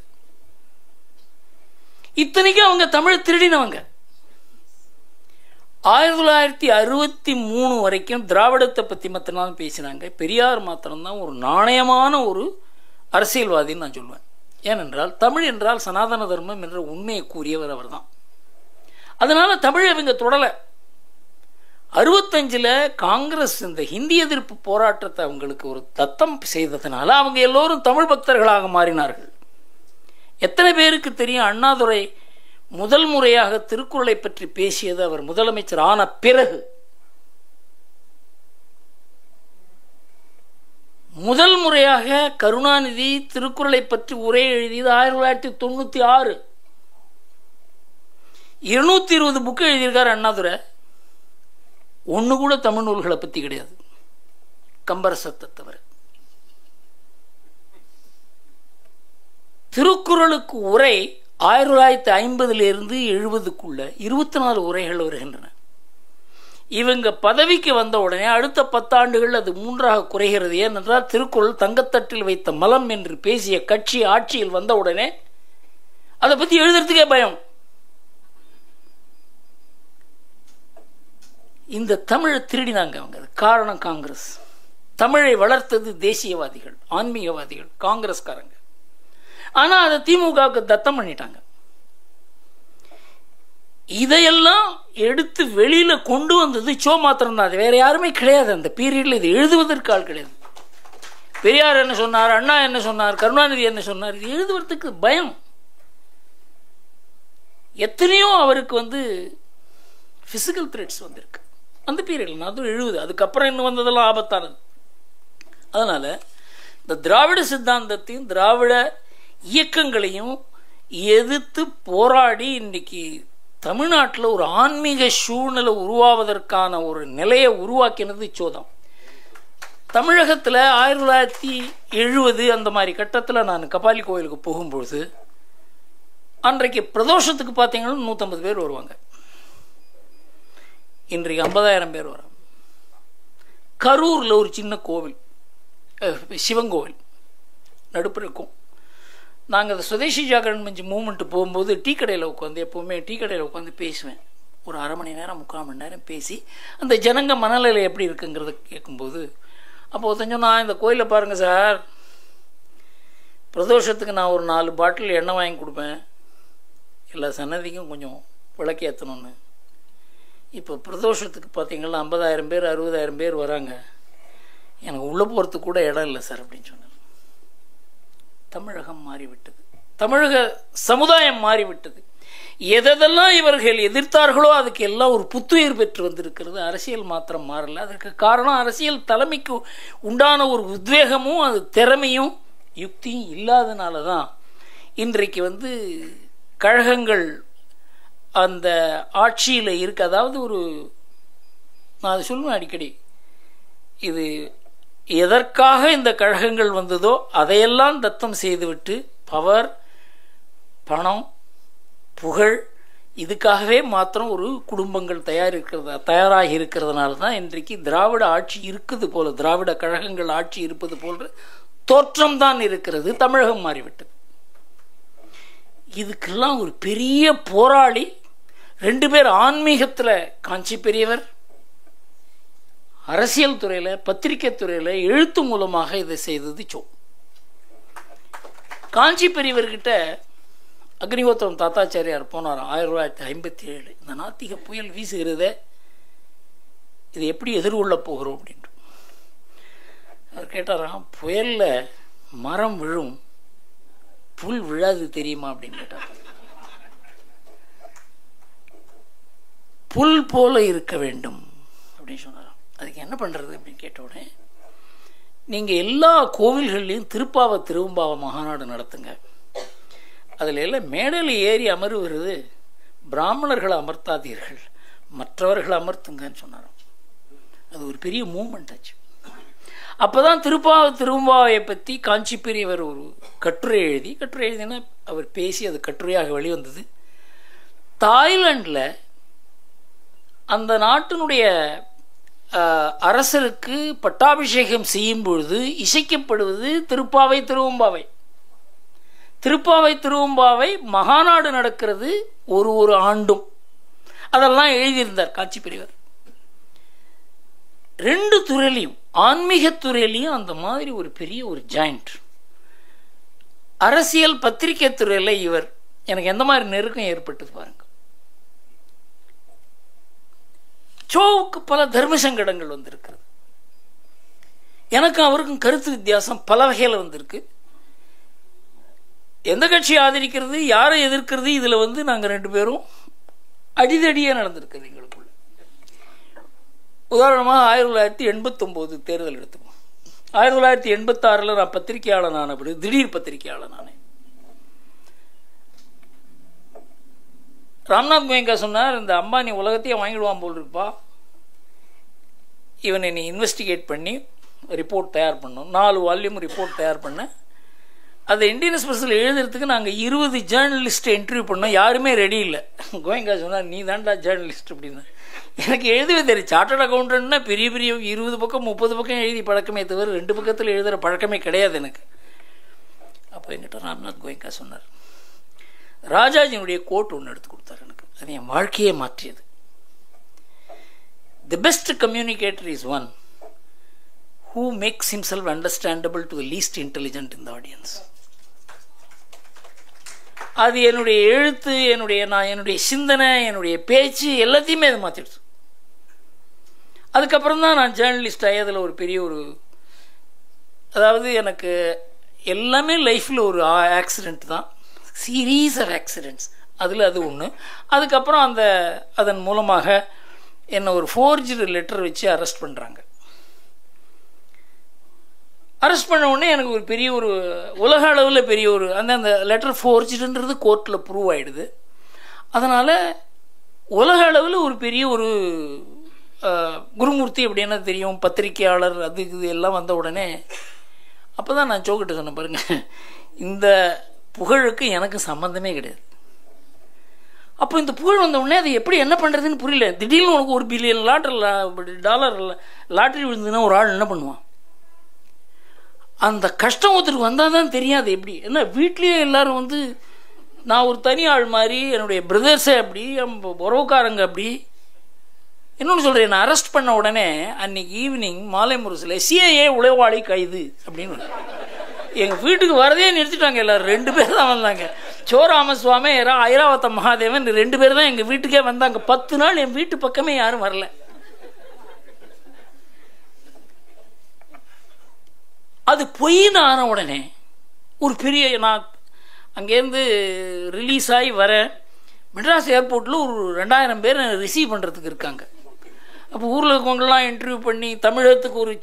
இத்தனைக்கும் அவங்க தமிழ் திருடினவங்க. 1963 வரைக்கும் திராவிடத்தை பற்றி மாத்திரம் பேசினாங்க. பெரியார் மாத்திரம்தான் ஒரு நாணயமான ஒரு அரசியல்வாதின்னு நான் சொல்லுவேன். ஏனென்றால் தமிழ் என்றால் சனாதன தர்மம் என்ற உண்மையை கூறியவர் அவர் தான். அதனால தமிழ் இவங்க தொடலை. 65 காங்கிரஸ் இந்த ஹிந்தி எதிர்ப்பு போராட்டத்தை அவங்களுக்கு ஒரு தத்தம் செய்ததுனால அவங்க எல்லோரும் தமிழ் பக்தர்களாக மாறினார்கள். எத்தனை பேருக்கு தெரியும், அண்ணாதுரை முதல் முறையாக திருக்குறளை பற்றி பேசியது அவர் முதலமைச்சர் ஆன பிறகு. முதல் முறையாக கருணாநிதி திருக்குறளை பற்றி உரை எழுதியது 1996. 220 புக்கு எழுதியிருக்கார் அண்ணாதுரை. ஒன்று கூட தமிழ் நூல்களை பற்றி கிடையாது, கம்பரசத்தை தவிர. திருக்குறளுக்கு உரை 1950 70க்குள்ள 24 உரைகள் வருகின்றன. இவங்க பதவிக்கு வந்த உடனே அடுத்த 10 ஆண்டுகள் அது 3ஆக குறைகிறது. ஏனென்றால் திருக்குறள் தங்கத்தட்டில் வைத்த மலம் என்று பேசிய கட்சி ஆட்சியில் வந்த உடனே அதை பற்றி எழுதுறதுக்கே பயம். இந்த தமிழை திருடினாங்க அவங்க. காரணம் காங்கிரஸ். தமிழை வளர்த்தது தேசியவாதிகள், ஆன்மீகவாதிகள், காங்கிரஸ்காரங்க. ஆனால் அதை திமுகவுக்கு தத்தம் பண்ணிட்டாங்க. இதையெல்லாம் எடுத்து வெளியில கொண்டு வந்தது சோ மாத்திரம் தான், அது வேற யாருமே கிடையாது. அந்த பீரியட்ல இது எழுதுவதற்கு ஆள் கிடையாது. பெரியார் என்ன சொன்னார், அண்ணா என்ன சொன்னார், கருணாநிதி என்ன சொன்னார், இது எழுதுவதற்கு பயம். எத்தனையோ அவருக்கு பிசிக்கல் த்ரெட்ஸ் வந்திருக்கு அந்த பீரியட்ல. அதுவும் 70, அதுக்கப்புறம் இன்னும் வந்ததெல்லாம் ஆபத்தானது. அதனால இந்த திராவிட சித்தாந்தத்தையும் திராவிட இயக்கங்களையும் எதிர்த்து போராடி இன்னைக்கு தமிழ்நாட்டில் ஒரு ஆன்மீக சூழ்நிலை உருவாவதற்கான ஒரு நிலையை உருவாக்கினது சோதம். தமிழகத்தில் 1970 அந்த மாதிரி கட்டத்தில் நான் கபாலி கோயிலுக்கு போகும்பொழுது அன்றைக்கு பிரதோஷத்துக்கு பார்த்தீங்கன்னா 150 பேர் வருவாங்க. இன்றைக்கு 50,000 பேர் வராங்க. கரூரில் ஒரு சின்ன கோவில், சிவங்கோவில் நடுப்புற இருக்கும். நாங்கள் அந்த சுதேசி ஜாகரன் மஞ்சு மூமெண்ட்டு போகும்போது டீ கடையில் உட்காந்து, எப்போவுமே டீ கடையில் உட்காந்து பேசுவேன். ஒரு 1/2 மணி நேரம் 3/4 மணி நேரம் பேசி அந்த ஜனங்க மனநிலை எப்படி இருக்குங்கிறத கேட்கும்போது, அப்போ சொன்னால் இந்த கோயிலை பாருங்கள் சார், பிரதோஷத்துக்கு நான் ஒரு 4 பாட்டில் எண்ணெய் வாங்கி கொடுப்பேன், எல்லா சன்னதிக்கும் கொஞ்சம் விளக்கு ஏற்றணுன்னு. இப்போ பிரதோஷத்துக்கு பார்த்தீங்கன்னா 50,000 பேர் 60,000 பேர் வராங்க, எனக்கு உள்ளே போகிறதுக்கு கூட இடம் இல்லை சார் அப்படின்னு சொன்னார். தமிழகம் மாறிவிட்டது, தமிழக சமுதாயம் மாறிவிட்டது. எதெல்லாம் இவர்கள் எதிர்த்தார்களோ அதுக்கு எல்லாம் ஒரு புத்துயிர் பெற்று வந்திருக்கிறது. அரசியல் மாத்திரம் மாறல. அதற்கு காரணம் அரசியல் தலைமைக்கு உண்டான ஒரு உத்வேகமும் அது திறமையும் யுக்தியும் இல்லாதனால தான் இன்றைக்கு கழகங்கள் அந்த ஆட்சியில் இருக்கு. அதாவது நான் அதை சொல்லுவேன் அடிக்கடி, இது எதற்காக இந்த கழகங்கள் வந்ததோ அதையெல்லாம் தத்தம் செய்துவிட்டு பவர், பணம், புகழ் இதுக்காகவே மாத்திரம் ஒரு குடும்பங்கள் தயாராகி இருக்கிறதுனால தான் இன்றைக்கு திராவிட ஆட்சி இருக்குது போல, திராவிட கழகங்கள் ஆட்சி இருப்பது போன்ற தோற்றம்தான் இருக்கிறது. தமிழகம் மாறிவிட்டது. இதுக்கெல்லாம் ஒரு பெரிய போராளி 2 பேர். ஆன்மீகத்தில் காஞ்சி பெரியவர், அரசியல் துறையில், பத்திரிகை துறையில், எழுத்து மூலமாக இதை செய்தது காஞ்சி பெரியவர்கிட்ட அக்னிஹோத்திரம் தாத்தாச்சாரியார் போனார் 1957. இந்த நாத்திக புயல் வீசுகிறத இது எப்படி எதிர்கொள்ள போகிறோம் அப்படின்ட்டு அவர் கேட்டாராம், புயலில் மரம் விழும், புல் விழாது தெரியுமா அப்படின்னு கேட்டார். புல் போல இருக்க வேண்டும் அப்படின்னு சொன்னாராம். அதுக்கு என்ன பண்ணுறது அப்படின்னு கேட்ட உடனே, நீங்கள் எல்லா கோவில்கள்லையும் திருப்பாவ மகாநாடு நடத்துங்க, அதில் எல்லாம் மேடையில் ஏறி அமர்வுகிறது பிராமணர்களை அமர்த்தாதீர்கள், மற்றவர்களை அமர்த்துங்கன்னு சொன்னாராம். அது ஒரு பெரிய மூமெண்ட் ஆச்சு. அப்போ தான் திருப்பாவை பற்றி காஞ்சி பெரியவர் ஒரு கட்டுரை எழுதினா அவர் பேசி அது கட்டுரையாக வெளிவந்தது. தாய்லாண்டில் அந்த நாட்டினுடைய அரசருக்கு பட்டாபிஷேகம் செய்யும் பொழுது இசைக்கப்படுவது திருப்பாவை திருவம்பாவை மகாநாடு நடக்கிறது ஒரு ஆண்டும். அதெல்லாம் எழுதியிருந்தார் காஞ்சி பெரியவர். 2 துறையிலையும், ஆன்மீகத்துறையிலையும் அந்த மாதிரி ஒரு பெரிய ஒரு ஜாயிண்ட். அரசியல் பத்திரிகை துறையில் இவர் எனக்கு எந்த மாதிரி நெருக்கம் ஏற்பட்டது பாருங்க. சோவுக்கு பல தர்ம சங்கடங்கள் வந்திருக்கிறது. எனக்கும் அவருக்கும் கருத்து வித்தியாசம் பல வகையில் வந்திருக்கு. எந்த கட்சியை ஆதரிக்கிறது, யாரை எதிர்க்கிறது, இதில் நாங்கள் 2 பேரும் அடிதடியே நடந்திருக்கிறது எங்களுக்குள்ள. உதாரணமாக 1989 தேர்தல் எடுத்துக்கோம். 1986 நான் பத்திரிகையாளர் ஆனபடி திடீர் பத்திரிகையாளர் ஆனேன். ராம்நாத் கோயங்கா சொன்னார், இந்த அம்பானி உலகத்தையே வாங்கிடுவான் போல் இருப்பா, இவனை நீ இன்வெஸ்டிகேட் பண்ணி ரிப்போர்ட் தயார் பண்ணணும். 4 வால்யூம் ரிப்போர்ட் தயார் பண்ண. அதை இந்தியன் எக்ஸ்பிரஸில் எழுதுறதுக்கு நாங்கள் 20 ஜேர்னலிஸ்ட்டை இன்டர்வியூ பண்ணோம், யாருமே ரெடி இல்லை. கோயங்கா சொன்னார், நீ தான்டா ஜேர்னலிஸ்ட் அப்படின்னு. எனக்கு எழுதவே தெரியும். சார்ட்டர்ட் அக்கௌண்டன்ட்னா பெரிய 20 பக்கம் 30 பக்கம் எழுதி பழக்கமே தவிர 2 பக்கத்தில் எழுதுகிற பழக்கமே கிடையாது எனக்கு. அப்போ என்கிட்ட ராம்நாத் கோயங்கா சொன்னார், ராஜாஜினுடைய கோட் ஒன்று எடுத்து கொடுத்தார் எனக்கு. அது என் வாழ்க்கையே மாற்றியது. The best communicator is one who makes himself understandable to the least intelligent in the audience. அது என்னுடைய எழுத்து, என்னுடைய சிந்தனை, என்னுடைய பேச்சு எல்லாத்தையுமே அது மாற்றிடுச்சு. அதுக்கப்புறம் தான் நான் ஜேர்னலிஸ்ட் ஆகி அதில் ஒரு பெரிய அதாவது எனக்கு எல்லாமே லைஃப்பில் ஒரு ஆக்சிடெண்ட் தான், சீரீஸ் ஆஃப் ஆக்சிடெண்ட்ஸ். அதில் அது ஒன்று. அதுக்கப்புறம் அதன் மூலமாக என்னை ஒரு ஃபோர்ஜ்டு லெட்டர் வச்சு அரெஸ்ட் பண்ணுறாங்க. அரெஸ்ட் பண்ண உடனே எனக்கு ஒரு பெரிய உலக அளவில் பெரிய அந்த லெட்டர் ஃபோர்ஜ்டுன்றது கோர்ட்டில் ப்ரூவ் ஆகிடுது. அதனால் உலக அளவில் ஒரு பெரிய குருமூர்த்தி அப்படின்னா தெரியும், பத்திரிகையாளர், அது இது எல்லாம் வந்த உடனே அப்போ தான் நான் சோக்கிட்ட சொன்னேன், பாருங்கள் இந்த புகழுக்கு எனக்கு சம்மந்தமே கிடையாது. அப்போ இந்த புகழ் வந்த உடனே அது எப்படி என்ன பண்ணுறதுன்னு புரியல. திடீர்னு உனக்கு $1 பில்லியன் டாலர் லாட்ரி விழுந்துன்னா ஒரு ஆள் என்ன பண்ணுவான்? அந்த கஷ்டம் ஒருத்தருக்கு வந்தால் தான் தெரியாது எப்படி. ஏன்னா வீட்லேயே எல்லோரும் நான் ஒரு தனி ஆள் மாதிரி, என்னுடைய பிரதர்ஸே அப்படி, உறவுக்காரங்க அப்படி. இன்னொன்று சொல்கிறேன், நான் அரெஸ்ட் பண்ண உடனே அன்னைக்கு ஈவினிங் மாலை முரசில் CIA உளவாளி கைது அப்படின்னு எங்கள் வீட்டுக்கு வரதே நிறுத்திட்டாங்க. எல்லோரும் 2 பேர் தான் வந்தாங்க. சோ ராமசுவாமி, ஐராவத மகாதேவன் 2 பேர் தான் எங்கள் வீட்டுக்கே வந்தாங்க. 10 நாள் என் வீட்டு பக்கமே யாரும் வரல. அது பொய்ன்னு ஆன உடனே ஒரு பெரிய, நான் அங்கேருந்து ரிலீஸ் ஆகி வரேன், மெட்ராஸ் ஏர்போர்ட்டில் ஒரு 2000 பேர் ரிசீவ் பண்ணுறதுக்கு இருக்காங்க. அப்போ ஊரில் இருக்கவங்களாம் இன்டர்வியூ பண்ணி தமிழகத்துக்கு ஒரு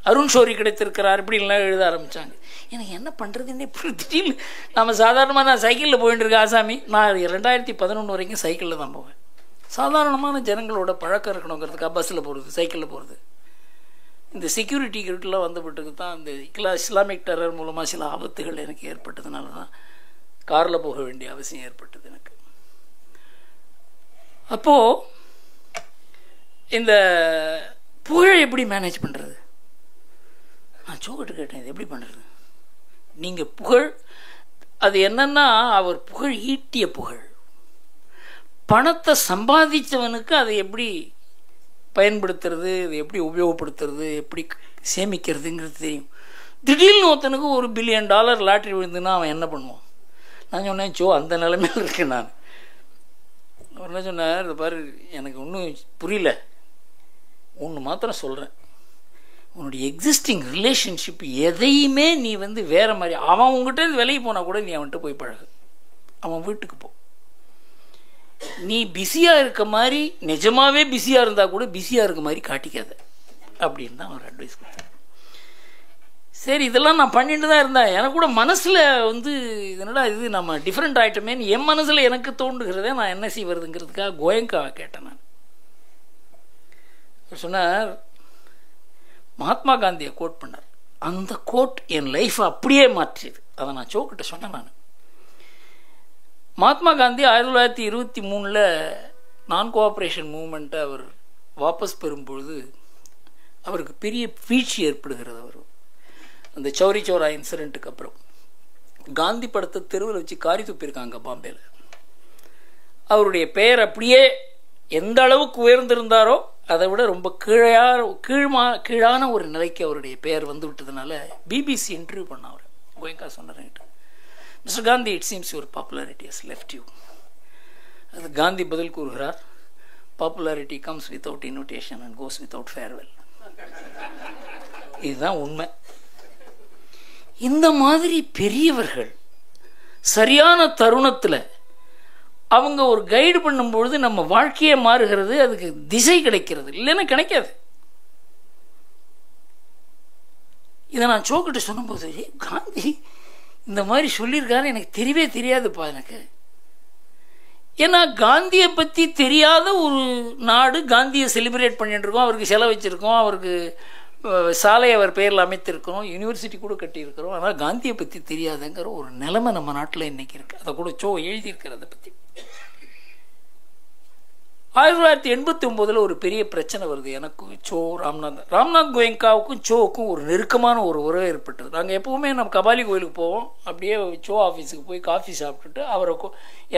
அருண் ஷோரி கிடைத்திருக்கிறார் இப்படின்லாம் எழுத ஆரம்பித்தாங்க. எனக்கு என்ன பண்ணுறதுன்னே திடீர்னு நம்ம சாதாரணமாக நான் சைக்கிளில் போயிட்டு இருக்கேன் ஆசாமி. நான் 2011 வரைக்கும் சைக்கிளில் தான் போவேன். சாதாரணமான ஜனங்களோட பழக்கம் இருக்கணுங்கிறதுக்காக பஸ்ஸில் போகிறது, சைக்கிளில் போகிறது. இந்த செக்யூரிட்டி கிட்டலாம் வந்தப்பட்டுக்கு தான் இந்த இஸ்லாமிக் டெரர் மூலமாக சில ஆபத்துகள் எனக்கு ஏற்பட்டதுனால தான் காரில் போக வேண்டிய அவசியம் ஏற்பட்டது எனக்கு. அப்போது இந்த புகழை எப்படி மேனேஜ் பண்ணுறது? நான் சோக்கிட்டு கேட்டேன், இது எப்படி பண்ணுறது? நீங்கள் புகழ், அது என்னன்னா அவர் புகழ் ஈட்டிய புகழ். பணத்தை சம்பாதிச்சவனுக்கு அதை எப்படி பயன்படுத்துறது, இது எப்படி உபயோகப்படுத்துறது, எப்படி சேமிக்கிறதுங்கிறது தெரியும். திடீர்னு ஒருத்தனுக்கு $1 பில்லியன் லாட்ரி விழுந்துன்னா அவன் என்ன பண்ணுவான்? நான் சொன்னேன், அந்த நிலைமையில் இருக்கேன் நான். அவர் என்ன சொன்னார், இதை பாரு, எனக்கு ஒன்றும் புரியல, ஒன்று மாத்திரம் சொல்கிறேன், உன்னுடைய எக்ஸிஸ்டிங் ரிலேஷன்ஷிப் எதையுமே நீ வேறு மாதிரி, அவன் உங்ககிட்ட விலைக்கு போனால் கூட நீ அவன்கிட்ட போய் பழகு, அவன் வீட்டுக்கு போ. நீ பிஸியாக இருக்க மாதிரி, நிஜமாகவே பிஸியாக இருந்தால் கூட பிஸியாக இருக்க மாதிரி காட்டிக்காத அப்படின்னு தான் அவர் அட்வைஸ் கொடுத்தார். சரி, இதெல்லாம் நான் பண்ணிட்டு தான் இருந்தேன். எனக்கு கூட மனசில் இதனடா இது நம்ம டிஃப்ரெண்ட் ஆகிட்டோமேன்னு என் மனசில் எனக்கு தோன்றுகிறதே நான் என்ன செய்வதுங்கிறதுக்காக கோயங்காவை கேட்டேன். நான் சொன்னார், மகாத்மா காந்தியை கோட் பண்ணார். அந்த கோட் என் லைஃப்பை அப்படியே மாற்றியது. அதை நான் சோக்கிட்ட சொன்னேன். நான் மகாத்மா காந்தி 1923 நான் கோஆப்ரேஷன் மூவ்மெண்ட்டை அவர் வாபஸ் பெறும்பொழுது அவருக்கு பெரிய வீழ்ச்சி ஏற்படுகிறது. அவர் அந்த சௌரி சௌரா இன்சிடெண்ட்டுக்கு அப்புறம் காந்தி படத்தை தெருவில் வச்சு காரி துப்பியிருக்காங்க பாம்பேயில். அவருடைய பெயர் அப்படியே எந்த அளவுக்கு உயர்ந்திருந்தாரோ அதை விட ரொம்ப கீழான ஒரு நிலைக்கு அவருடைய பெயர் வந்து விட்டதுனால பிபிசி இன்டர்வியூ பண்ண அவர் கோயங்கா சொன்னார், mister Gandhi, it seems your popularity has left you. அது காந்தி பதில் கூறுகிறார், popularity comes without invitation and cos without farewell. இதுதான் உண்மை. இந்த மாதிரி பெரியவர்கள் சரியான தருணத்தில் அவங்க ஒரு கைடு பண்ணும்பொழுது நம்ம வாழ்க்கையே மாறுகிறது, அதுக்கு திசை கிடைக்கிறது, இல்லைன்னா கிடைக்காது. இதை நான் சோக்கிட்ட சொன்னபோது, காந்தி இந்த மாதிரி சொல்லியிருக்காரு, எனக்கு தெரியவே தெரியாதுப்பா எனக்கு. ஏன்னா காந்தியை பற்றி தெரியாத ஒரு நாடு காந்தியை செலிப்ரேட் பண்ணிட்டு இருக்கோம், அவருக்கு செலவு வச்சுருக்கோம், அவருக்கு சாலை அவர் பெயரில் அமைத்திருக்கிறோம், யூனிவர்சிட்டி கூட கட்டியிருக்கிறோம். ஆனால் காந்தியை பற்றி தெரியாதுங்கிற ஒரு நிலைமை நம்ம நாட்டில் இன்றைக்கி இருக்குது. அதை கூட எழுதியிருக்கிறத பற்றி 1989 ஒரு பெரிய பிரச்சனை வருது. எனக்கும் ராம்நாத் கோயங்காவுக்கும் சோவுக்கும் ஒரு நெருக்கமான ஒரு உறவு ஏற்பட்டது. நாங்கள் எப்போவுமே நம்ம கபாலி கோயிலுக்கு போவோம், அப்படியே சோ ஆஃபீஸுக்கு போய் காஃபி சாப்பிட்டுட்டு அவரை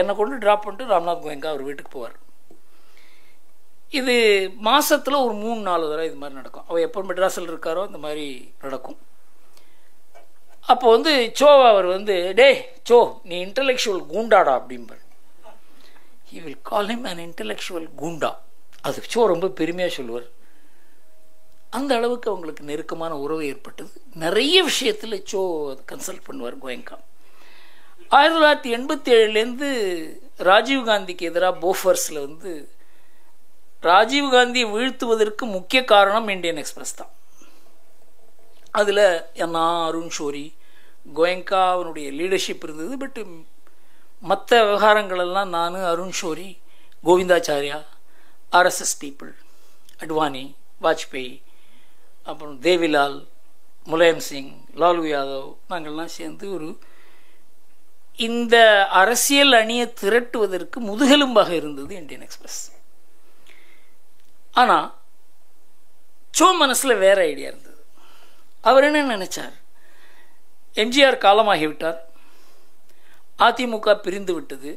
என்னை கொண்டு ட்ராப் பண்ணிட்டு ராம்நாத் கோயங்கா அவர் வீட்டுக்கு போவார். இது மாதத்தில் ஒரு 3-4 தடவை இது மாதிரி நடக்கும். அவர் எப்போ மெட்ராஸில் இருக்காரோ இந்த மாதிரி நடக்கும். அப்போ சோவை அவர் டே சோ, நீ இன்டலெக்சுவல் கூண்டாடா அப்படிம்பார். He will call him an intellectual gunda. அது சோ ரொம்ப பெருமையாக சொல்லுவார். அந்த அளவுக்கு அவங்களுக்கு நெருக்கமான உறவு ஏற்பட்டது. நிறைய விஷயத்தில் சோ கன்சல்ட் பண்ணுவார் கோயங்கா. 1987 ராஜீவ்காந்திக்கு எதிராக போஃபர்ஸில் ராஜீவ்காந்தியை வீழ்த்துவதற்கு முக்கிய காரணம் இந்தியன் எக்ஸ்பிரஸ் தான். அதில் நான் அருண் ஷோரி, கோயங்கா அவனுடைய லீடர்ஷிப் இருந்தது. பட் மற்ற விவகாரங்களெல்லாம் நான், அருண் ஷோரி, கோவிந்தாச்சாரியா, ஆர்எஸ்எஸ் பீப்புள், அட்வானி, வாஜ்பேயி, அப்புறம் தேவிலால், முலாயம் சிங், லாலு யாதவ், நாங்கள்லாம் சேர்ந்து இந்த அரசியல் அணியை திரட்டுவதற்கு முதுகெலும்பாக இருந்தது இந்தியன் எக்ஸ்பிரஸ். ஆனால் சோ மனசில் வேற ஐடியா இருந்தது. அவர் என்ன நினைச்சார், எம்ஜிஆர் காலமாகிவிட்டார், அதிமுக பிரிந்து விட்டது,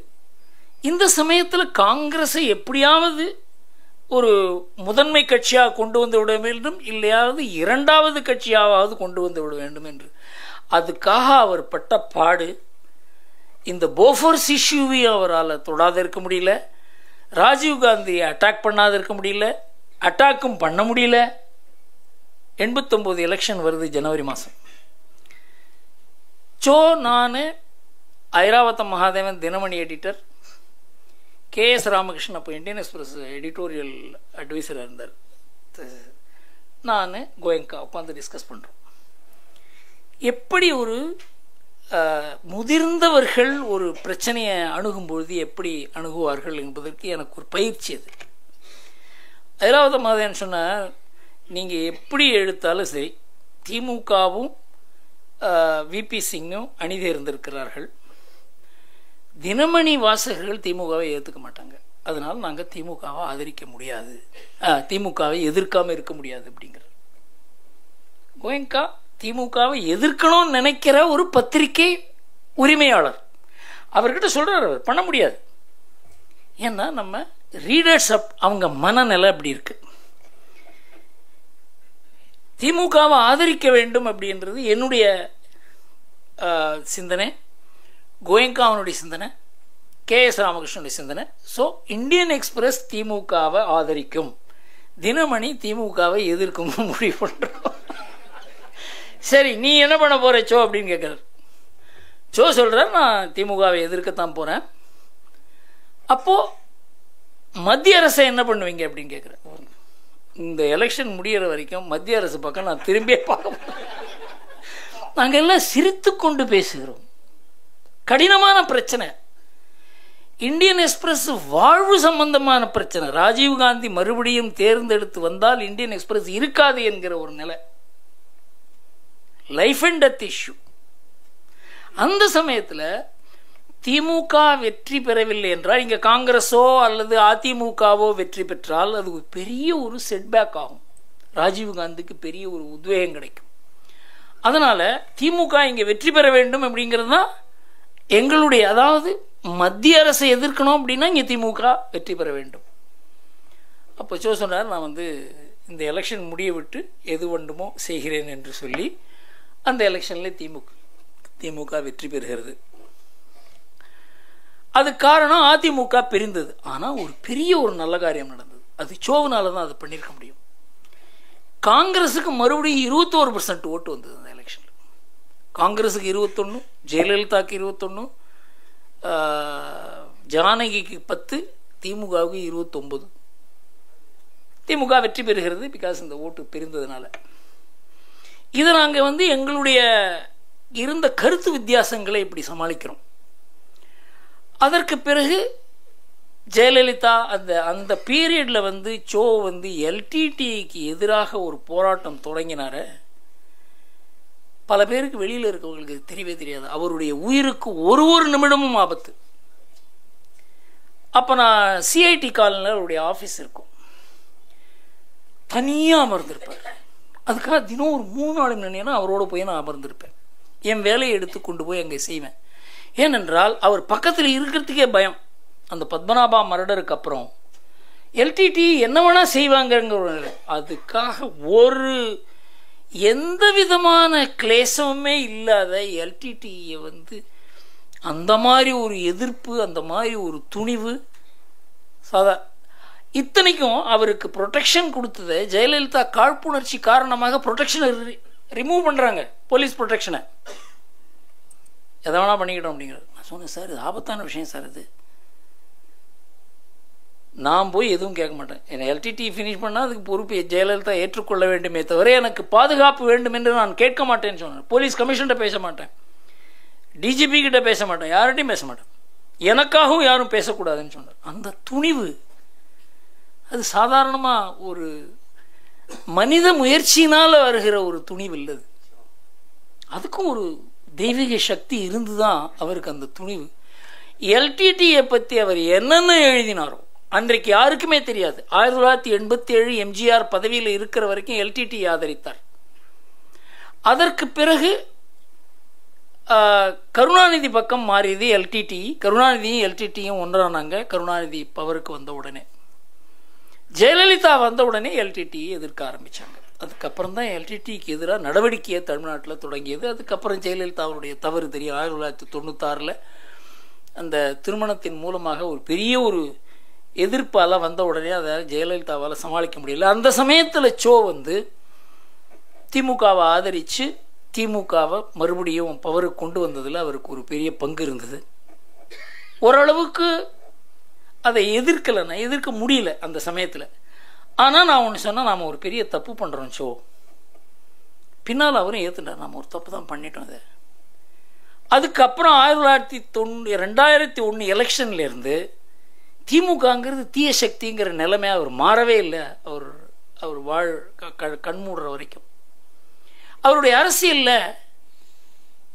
இந்த சமயத்தில் காங்கிரஸை எப்படியாவது ஒரு முதன்மை கட்சியாக கொண்டு வந்து விட வேண்டும், இல்லையாவது இரண்டாவது கட்சியாவது கொண்டு வந்து விட வேண்டும் என்று. அதுக்காக அவர் பட்ட பாடு, இந்த போஃபோர்ஸ் இஷ்யூவையும் அவரால் தொடாத இருக்க முடியல, ராஜீவ்காந்தியை அட்டாக் பண்ணாத இருக்க முடியல, அட்டாக்கும் பண்ண முடியல. 89 எலெக்ஷன் வருது ஜனவரி மாதம். நான் ஐராவதம் மகாதேவன் தினமணி எடிட்டர், KS ராமகிருஷ்ணன் அப்போ இந்தியன் எக்ஸ்பிரஸ் எடிட்டோரியல் அட்வைசராக இருந்தார். நான் கோயங்கா உட்காந்து டிஸ்கஸ் பண்ணுறோம். எப்படி ஒரு முதிர்ந்தவர்கள் ஒரு பிரச்சனையை அணுகும்பொழுது எப்படி அணுகுவார்கள் என்பதற்கு எனக்கு ஒரு பயிற்சி. அது ஐராவதம் மகாதேவன் சொன்னார், நீங்கள் எப்படி எடுத்தாலும் சரி, திமுகவும் VP சிங்கும் அணிதேர்ந்திருக்கிறார்கள். தினமணி வாசகர்கள் திமுகவை ஏற்றுக்க மாட்டாங்க, அதனால நாங்கள் திமுகவை ஆதரிக்க முடியாது, திமுகவை எதிர்க்காமல் இருக்க முடியாது அப்படிங்கிற. கோயங்கா திமுகவை எதிர்க்கணும்னு நினைக்கிற ஒரு பத்திரிகை உரிமையாளர், அவர்கிட்ட சொல்கிறார் அவர் பண்ண முடியாது. ஏன்னா நம்ம ரீடர்ஸ் அவங்க மனநிலை அப்படி இருக்கு. திமுகவை ஆதரிக்க வேண்டும் அப்படின்றது என்னுடைய சிந்தனை, கோயங்கா அவனுடைய சிந்தனை, KS ராமகிருஷ்ணனுடைய சிந்தனை. ஸோ இந்தியன் எக்ஸ்பிரஸ் திமுகவை ஆதரிக்கும், தினமணி திமுகவை எதிர்க்கும் முடிவு பண்ணுறோம். சரி, நீ என்ன பண்ண போற சோ அப்படின்னு கேட்குறாரு. சொல்கிறார், நான் திமுகவை எதிர்க்கத்தான் போகிறேன். அப்போது மத்திய அரசை என்ன பண்ணுவீங்க அப்படின்னு கேட்குறேன். இந்த எலெக்ஷன் முடிகிற வரைக்கும் மத்திய அரசு பக்கம் நான் திரும்பியே பார்க்க, நாங்கள் எல்லாம் சிரித்து கொண்டு பேசுகிறோம். கடினமான பிரச்சனை, இந்தியன் எக்ஸ்பிரஸ் வாழ்வு சம்பந்தமான பிரச்சனை. ராஜீவ்காந்தி மறுபடியும் தேர்ந்தெடுத்து வந்தால் இந்தியன் எக்ஸ்பிரஸ் இருக்காது என்கிற ஒரு நிலை, லைஃப் அண்ட் டெத் இஷ்யூ. அந்த சமயத்தில் திமுக வெற்றி பெறவில்லை என்றால், இங்கே காங்கிரஸோ அல்லது அதிமுகவோ வெற்றி பெற்றால் அது பெரிய ஒரு செட்பேக் ஆகும், ராஜீவ்காந்திக்கு பெரிய ஒரு உத்வேகம் கிடைக்கும். அதனால் திமுக இங்கே வெற்றி பெற வேண்டும் அப்படிங்கிறது தான் எங்களுடைய, அதாவது மத்திய அரசை எதிர்க்கணும் அப்படின்னா இங்கே திமுக வெற்றி பெற வேண்டும். அப்போ சொன்னார், நான் இந்த எலெக்ஷன் முடிய விட்டு எது வேண்டுமோ செய்கிறேன் என்று சொல்லி அந்த எலெக்ஷனில் திமுக வெற்றி பெறுகிறது. அது காரணம் அதிமுக பிரிந்தது. ஆனால் ஒரு பெரிய ஒரு நல்ல காரியம் நடந்தது, அது சோவுனால தான் அதை பண்ணியிருக்க முடியும். காங்கிரஸுக்கு மறுபடியும் 21% ஓட்டு வந்தது அந்த எலெக்ஷனில். காங்கிரஸுக்கு 21, ஜெயலலிதாவுக்கு 21, ஜானகிக்கு 10, திமுகவுக்கு 29. திமுக வெற்றி பெறுகிறது, பிகாஸ் இந்த ஓட்டு பிரிந்ததுனால. இதை நாங்கள் எங்களுடைய இருந்த கருத்து வித்தியாசங்களை இப்படி சமாளிக்கிறோம். அதற்கு பிறகு ஜெயலலிதா அந்த பீரியடில் சோ LTTEக்கு எதிராக ஒரு போராட்டம் தொடங்கினார. பல பேருக்கு வெளியில் இருக்கவங்களுக்கு தெரியவே தெரியாது, அவருடைய உயிருக்கு ஒரு நிமிடமும் ஆபத்து. அப்போ நான் CIT காலனில் அவருடைய ஆஃபீஸ் இருக்கும், தனியாக அமர்ந்திருப்பார். அதுக்காக தினம் ஒரு 3-4 மணி நேரம் அவரோட போய் நான் அமர்ந்திருப்பேன். என் வேலையை எடுத்து கொண்டு போய் அங்கே செய்வேன். ஏனென்றால் அவர் பக்கத்தில் இருக்கிறதுக்கே பயம். அந்த பத்மநாபா மர்டருக்கு அப்புறம் LTTE என்ன வேணா செய்வாங்கங்கிற, அதுக்காக எந்த விதமான கிளேசமுமே இல்லாத LTTE அந்த மாதிரி ஒரு எதிர்ப்பு, அந்த மாதிரி ஒரு துணிவு. இத்தனைக்கும் அவருக்கு ப்ரொடெக்ஷன் கொடுத்தது ஜெயலலிதா காழ்ப்புணர்ச்சி காரணமாக ப்ரொடெக்ஷனை ரிமூவ் பண்ணுறாங்க, போலீஸ் ப்ரொடெக்ஷனை. எதை வேணா பண்ணிக்கிட்டோம் அப்படிங்கிறது. நான் சொன்னேன், சார் இது ஆபத்தான விஷயம் சார், இது நான் போய் எதுவும் கேட்க மாட்டேன். என்னை LTTE ஃபினிஷ் பண்ணால் அதுக்கு பொறுப்பு ஜெயலலிதா ஏற்றுக்கொள்ள வேண்டுமே தவிர எனக்கு பாதுகாப்பு வேண்டும் என்று நான் கேட்க மாட்டேன்னு சொன்னேன். போலீஸ் கமிஷன்கிட்ட பேச மாட்டேன், DGP கிட்ட பேச மாட்டேன், யார்கிட்டையும் பேச மாட்டேன், எனக்காகவும் யாரும் பேசக்கூடாதுன்னு சொன்னார். அந்த துணிவு அது சாதாரணமாக ஒரு மனித முயற்சியினால் வருகிற ஒரு துணிவு இல்லது, அதுக்கும் ஒரு தெய்வீக சக்தி இருந்து தான் அவருக்கு அந்த துணிவு. LTTE பற்றி அவர் என்னென்ன எழுதினாரோ அன்றைக்கு யாருக்குமே தெரியாது. 1987 எம்ஜிஆர் பதவியில் இருக்கிற வரைக்கும் LTTE ஆதரித்தார். அதற்கு பிறகு கருணாநிதி பக்கம் மாறியது LTTE. கருணாநிதியும் LTTEயும் ஒன்றானாங்க கருணாநிதி பவருக்கு வந்த உடனே. ஜெயலலிதா வந்த உடனே எல்டிடியை எதிர்க்க ஆரம்பித்தாங்க. அதுக்கப்புறம் தான் எல்டிடிக்கு எதிராக நடவடிக்கையை தமிழ்நாட்டில் தொடங்கியது. அதுக்கப்புறம் ஜெயலலிதா அவருடைய தவறு தெரியும். 1996 அந்த திருமணத்தின் மூலமாக ஒரு பெரிய ஒரு எதிர்ப்பால் வந்த உடனே அதை ஜெயலலிதாவால் சமாளிக்க முடியல. அந்த சமயத்தில் சோ வந்து திமுகவை ஆதரித்து திமுகவை மறுபடியும் பவருக்கு கொண்டு வந்ததில் அவருக்கு ஒரு பெரிய பங்கு இருந்தது. ஓரளவுக்கு அதை எதிர்க்க முடியல அந்த சமயத்தில். ஆனால் நான் ஒன்று சொன்னால், நாம் ஒரு பெரிய தப்பு பண்ணுறோம் சோ. பின்னால் அவரும் ஏற்றுட்டார், நாம் ஒரு தப்பு தான் பண்ணிட்டோம். அதை அதுக்கப்புறம் 2001 எலெக்ஷன்லேருந்து திமுகங்கிறது தீய சக்திங்கிற நிலைமை அவர் மாறவே இல்லை. அவர் கண்மூடுற வரைக்கும் அவருடைய அரசியலில்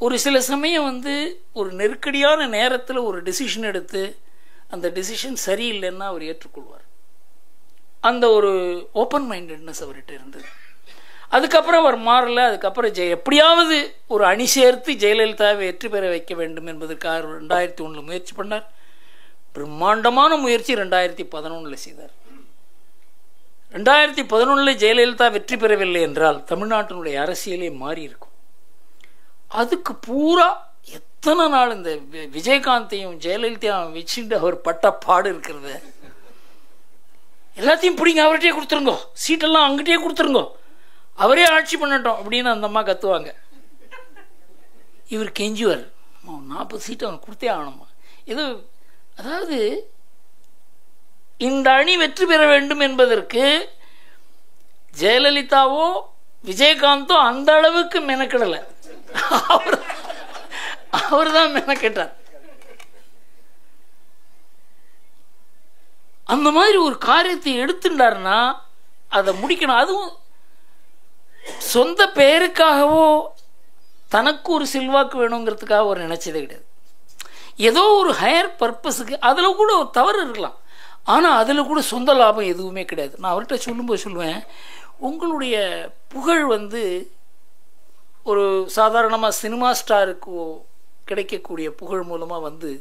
ஒரு சில சமயம் வந்து ஒரு நெருக்கடியான நேரத்தில் ஒரு டிசிஷன் எடுத்து அந்த டிசிஷன் சரியில்லைன்னா அவர் ஏற்றுக்கொள்வார். அந்த ஒரு ஓப்பன் மைண்டட்னஸ் அவர்கிட்ட இருந்தது. அதுக்கப்புறம் அவர் மாறல. அதுக்கப்புறம் எப்படியாவது ஒரு அணி சேர்த்து ஜெயலலிதாவை வெற்றி பெற வைக்க வேண்டும் என்பதற்காக 2001 முயற்சி பண்ணார். பிரம்மாண்டமான முயற்சி 2011 செய்தார். 2011 ஜெயலலிதா வெற்றி பெறவில்லை என்றால் தமிழ்நாட்டினுடைய அரசியலே மாறி இருக்கும். அதுக்கு பூரா எத்தனை நாள் இந்த விஜயகாந்தையும் ஜெயலலிதாவையும் வச்சுட்டு அவர் பட்ட பாடு இருக்கிறது. எல்லாத்தையும் பிடிங்க, அவர்கிட்டயே கொடுத்துருங்கோ, சீட்டெல்லாம் அங்கிட்டே கொடுத்துருங்கோ, அவரே ஆட்சி பண்ணட்டும் அப்படின்னு அந்த அம்மா கத்துவாங்க. இவர் கெஞ்சுவார், 40 சீட்டு அவனுக்கு கொடுத்தே ஆகணுமா. இது அதாவது இந்த அணி வெற்றி பெற வேண்டும் என்பதற்கு ஜெயலலிதாவோ விஜயகாந்தோ அந்த அளவுக்கு மெனக்கிடலை. அவர் தான் மெனக்கிட்டார். அந்த மாதிரி ஒரு காரியத்தை எடுத்துட்டாருன்னா அதை முடிக்கணும். அதுவும் சொந்த பெயருக்காகவோ தனக்கு ஒரு செல்வாக்கு வேணுங்கிறதுக்காக அவர் நினைச்சதே கிடையாது. ஏதோ ஒரு ஹையர் பர்பஸுக்கு அதில் கூட ஒரு தவறு இருக்கலாம், ஆனால் அதில் கூட சொந்த லாபம் எதுவுமே கிடையாது. நான் அவர்கிட்ட சொல்லும்போது சொல்லுவேன், உங்களுடைய புகழ் வந்து ஒரு சாதாரணமாக சினிமா ஸ்டாருக்கு கிடைக்கக்கூடிய புகழ் மூலமாக வந்து,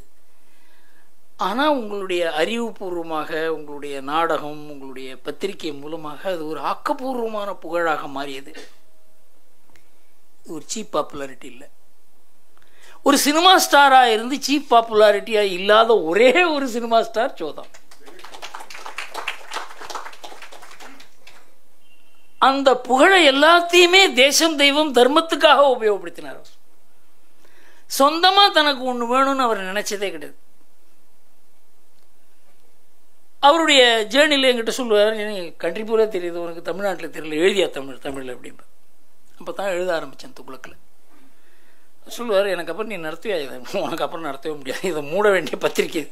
ஆனால் உங்களுடைய அறிவுபூர்வமாக உங்களுடைய நாடகம் உங்களுடைய பத்திரிகை மூலமாக அது ஒரு ஆக்கப்பூர்வமான புகழாக மாறியது. ஒரு சீப் பாப்புலாரிட்டி இல்லை. ஒரு சினிமா ஸ்டாராக இருந்து சீப் பாப்புலாரிட்டியாக இல்லாத ஒரே ஒரு சினிமா ஸ்டார் சோதான். அந்த புகழை எல்லாத்தையுமே தேசம் தெய்வம் தர்மத்துக்காக உபயோகப்படுத்தினார். சொந்தமாக தனக்கு ஒன்று வேணும்னு அவர் நினைச்சதே கிடையாது. அவருடைய ஜேர்னியில் என்கிட்ட சொல்லுவார், கண்ட்ரி பூரா தெரியுது உனக்கு, தமிழ்நாட்டில் தெரியல, எழுதியா தமிழில் அப்படின்ப. அப்போ தான் எழுத ஆரம்பித்தேன் துக்ளக்கில். சொல்லுவார், எனக்கு அப்புறம் நீ நடத்துவியா, இதை உனக்கு அப்புறம் நடத்தவே முடியாது, இதை மூட வேண்டிய பத்திரிக்கை,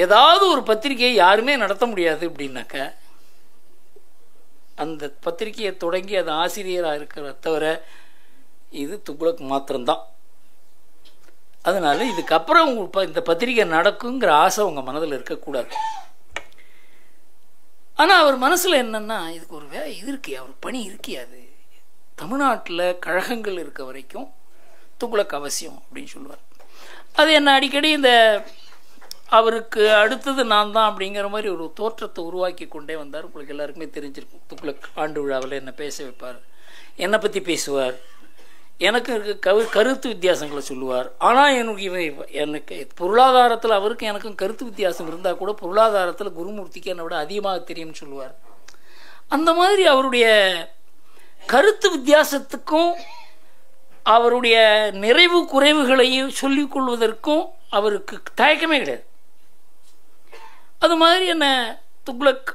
ஏதாவது ஒரு பத்திரிகையை யாருமே நடத்த முடியாது அப்படின்னாக்க அந்த பத்திரிகையை தொடங்கி அது ஆசிரியராக இருக்கிற தவிர இது துக்ளக் மாத்திரம்தான். அதனால இதுக்கப்புறம் இந்த பத்திரிகை நடக்குங்கிற ஆசை உங்கள் மனதில் இருக்கக்கூடாது. ஆனால் அவர் மனசில் என்னன்னா, இதுக்கு ஒரு இது இருக்கு, அவர் பணி இருக்கியாது, தமிழ்நாட்டில் கழகங்கள் இருக்க வரைக்கும் துக்ளக் அவசியம் அப்படின்னு சொல்லுவார். அது என்ன அடிக்கடி இந்த அவருக்கு அடுத்தது நான் தான் அப்படிங்கிற மாதிரி ஒரு தோற்றத்தை உருவாக்கி கொண்டே வந்தார். உங்களுக்கு எல்லாருக்குமே தெரிஞ்சிருக்கும். துக்ளக் ஆண்டு விழாவில் என்னை பேச வைப்பார், என்னை பற்றி பேசுவார், எனக்கு கருத்து வித்தியாசங்களை சொல்லுவார். ஆனால் எனக்கு பொருளாதாரத்தில் அவருக்கு எனக்கும் கருத்து வித்தியாசம் இருந்தால் கூட பொருளாதாரத்தில் குருமூர்த்திக்கு என்னை விட அதிகமாக தெரியும்னு சொல்லுவார். அந்த மாதிரி அவருடைய கருத்து வித்தியாசத்துக்கும் அவருடைய நிறைவு குறைவுகளையும் சொல்லிக் கொள்வதற்கும் அவருக்கு தயக்கமே கிடையாது. அது மாதிரி என்னை துக்ளக்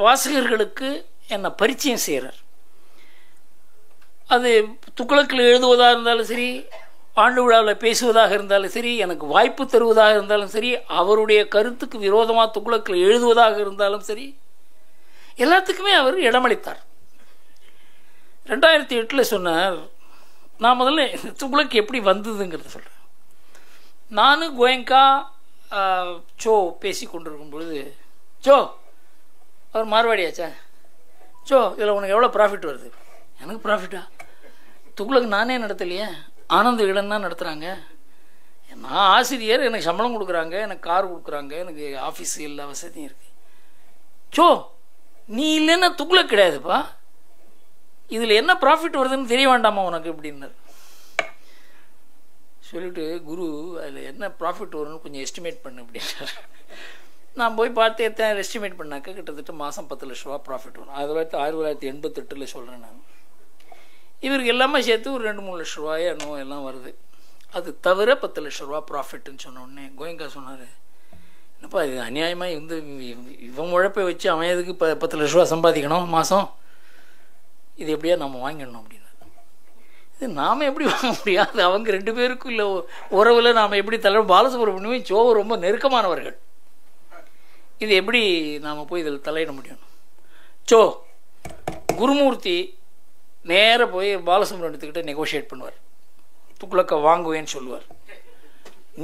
வாசகர்களுக்கு என்னை பரிச்சயம் செய்கிறார். அது துக்ளக்கில் எழுதுவதாக இருந்தாலும் சரி, ஆண்டு விழாவில் பேசுவதாக இருந்தாலும் சரி, எனக்கு வாய்ப்பு தருவதாக இருந்தாலும் சரி, அவருடைய கருத்துக்கு விரோதமாக துக்ளக்கில் எழுதுவதாக இருந்தாலும் சரி, எல்லாத்துக்குமே அவர் இடமளித்தார். 2008 சொன்னார், நான் முதல்ல துக்ளக் எப்படி வந்ததுங்கிறத சொல்கிறேன். நானும் கோயங்கா சோ பேசி கொண்டிருக்கும் பொழுது, சோ அவர் மார்வாடியாச்சா, சோ இதில் உனக்கு எவ்வளோ ப்ராஃபிட் வருது? எனக்கு ப்ராஃபிட்டா? துக்ளக் நானே நடத்தலையே, ஆனந்த விகடன் தான் நடத்துகிறாங்க, நான் ஆசிரியர், எனக்கு சம்பளம் கொடுக்குறாங்க, எனக்கு கார் கொடுக்குறாங்க, எனக்கு ஆஃபீஸ் எல்லா வசதியும் இருக்குது, சோ நீ இல்லைன்னா துக்ளக் கிடையாதுப்பா, இதில் என்ன ப்ராஃபிட் வருதுன்னு தெரிய வேண்டாமா உனக்கு அப்படின்னாரு. சொல்லிட்டு குரு அதில் என்ன ப்ராஃபிட் வரும்னு கொஞ்சம் எஸ்டிமேட் பண்ணு அப்படின்னாரு. நான் போய் பார்த்து எத்தனை எஸ்டிமேட் பண்ணாக்க கிட்டத்தட்ட மாதம் 10 லட்ச ரூபா ப்ராஃபிட் வரும். 1988 சொல்கிறேன் நான். இவருக்கு எல்லாமே சேர்த்து ஒரு 2-3 லட்ச ரூபாயே என்னவோ எல்லாம் வருது. அது தவிர 10 லட்ச ரூபா ப்ராஃபிட்னு சொன்ன உடனே கோயங்கா சொன்னார், என்னப்பா இது அநியாயமாக இவன் உழைப்பை வச்சு அவன் எதுக்கு 10 லட்ச ரூபா சம்பாதிக்கணும் மாதம், இது எப்படியா நம்ம வாங்கிடணும் அப்படின்னா. இது நாம் எப்படி வாங்க முடியாது, அவங்க 2 பேருக்கும் இல்லை உறவில் நாம் எப்படி பாலசுப்ரமணியம் சோவை ரொம்ப நெருக்கமானவர்கள், இது எப்படி நாம் போய் இதில் தலையிட முடியும். சோ குருமூர்த்தி நேராக போய் பாலசுப்ரமணியத்துக்கிட்ட நெகோஷியேட் பண்ணுவார். துக்ளக்கை வாங்குவேன்னு சொல்லுவார்,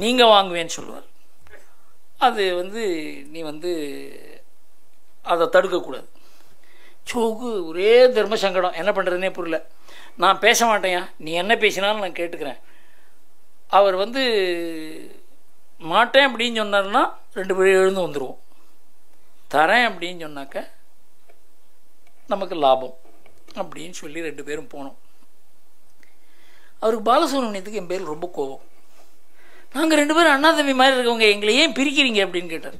நீங்கள் வாங்குவேன்னு சொல்லுவார். அது நீ அதை தடுக்கக்கூடாது. சோவுக்கு ஒரே தர்ம சங்கடம், என்ன பண்ணுறதுனே புரியல. நான் பேச மாட்டேயா, நீ என்ன பேசினாலும் நான் கேட்டுக்கிறேன். அவர் மாட்டேன் அப்படின்னு சொன்னார்னா 2 பேரும் எழுந்து வந்துடுவோம், தரேன் அப்படின்னு சொன்னாக்க நமக்கு லாபம் அப்படின்னு சொல்லி 2 பேரும் போனோம். அவருக்கு பாலசுப்ரமணியத்துக்கு என் பேர் ரொம்ப கோபம். நாங்கள் 2 பேரும் அண்ணா தம்பி மாதிரி இருக்கவங்க, எங்களை ஏன் பிரிக்கிறீங்க அப்படின்னு கேட்டார்.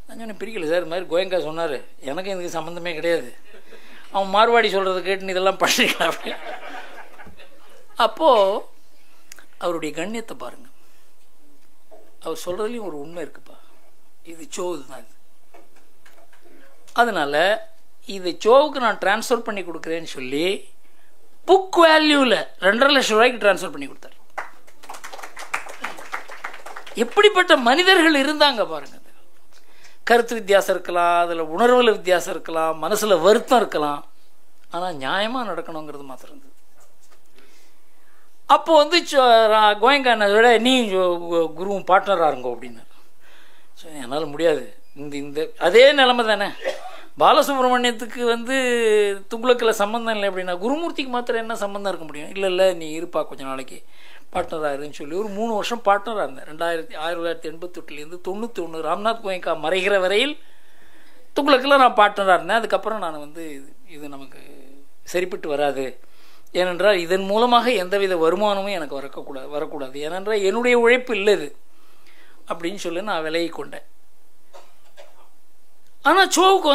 நான் சொன்னேன், பிரிக்கல சார், இது மாதிரி கோயங்கா சொன்னார், எனக்கு இதுக்கு சம்மந்தமே கிடையாது, அவன் மார்வாடி சொல்கிறத கேட்டு இதெல்லாம் பண்ணிக்கலாம் அப்படி. அப்போது அவருடைய கண்ணியத்தை பாருங்கள், அவர் சொல்கிறதுலையும் ஒரு உண்மை இருக்குப்பா, இது சோவு தான். அதனால் இதை சோவுக்கு நான் டிரான்ஸ்ஃபர் பண்ணி கொடுக்குறேன்னு சொல்லி புக் வேல்யூவில் 2.5 லட்சம் ரூபாய்க்கு டிரான்ஸ்ஃபர் பண்ணி கொடுத்தார். எப்படிப்பட்ட மனிதர்கள் இருந்தாங்க பாருங்க. கருத்து வித்தியாசம் இருக்கலாம், அதில் உணர்வில் வித்தியாசம் இருக்கலாம், மனசில் வருத்தம் இருக்கலாம், ஆனால் நியாயமாக நடக்கணுங்கிறது மாத்திரம் இருந்தது. அப்போ கோயங்கா என்ன விட நீ குருவும் பார்ட்னராக இருங்கோ அப்படின்னாரு. என்னால் முடியாது, இந்த அதே நிலைமை தானே. பாலசுப்ரமணியத்துக்கு துக்ளக்கில் சம்மந்தம் இல்லை அப்படின்னா குருமூர்த்திக்கு மாத்திரம் என்ன சம்மந்தம் இருக்க முடியும்? இல்லை நீ இருப்பா கொஞ்ச நாளைக்கு பார்ட்னராக இருன்னு சொல்லி ஒரு 3 வருஷம் பார்ட்னராக இருந்தேன். 1988 91 ராம்நாத் கோயங்கா மறைகிற வரையில் துக்ளக்கில் நான் பார்ட்னராக இருந்தேன். அதுக்கப்புறம் நான் இது நமக்கு சரிப்பட்டு வராது, ஏனென்றால் இதன் மூலமாக எந்தவித வருமானமும் எனக்கு வரக்கூடாது, ஏனென்றால் என்னுடைய உழைப்பு இல்லை இது அப்படின்னு சொல்லி நான் விலகி கொண்டேன். ஆனால் சோவுக்கு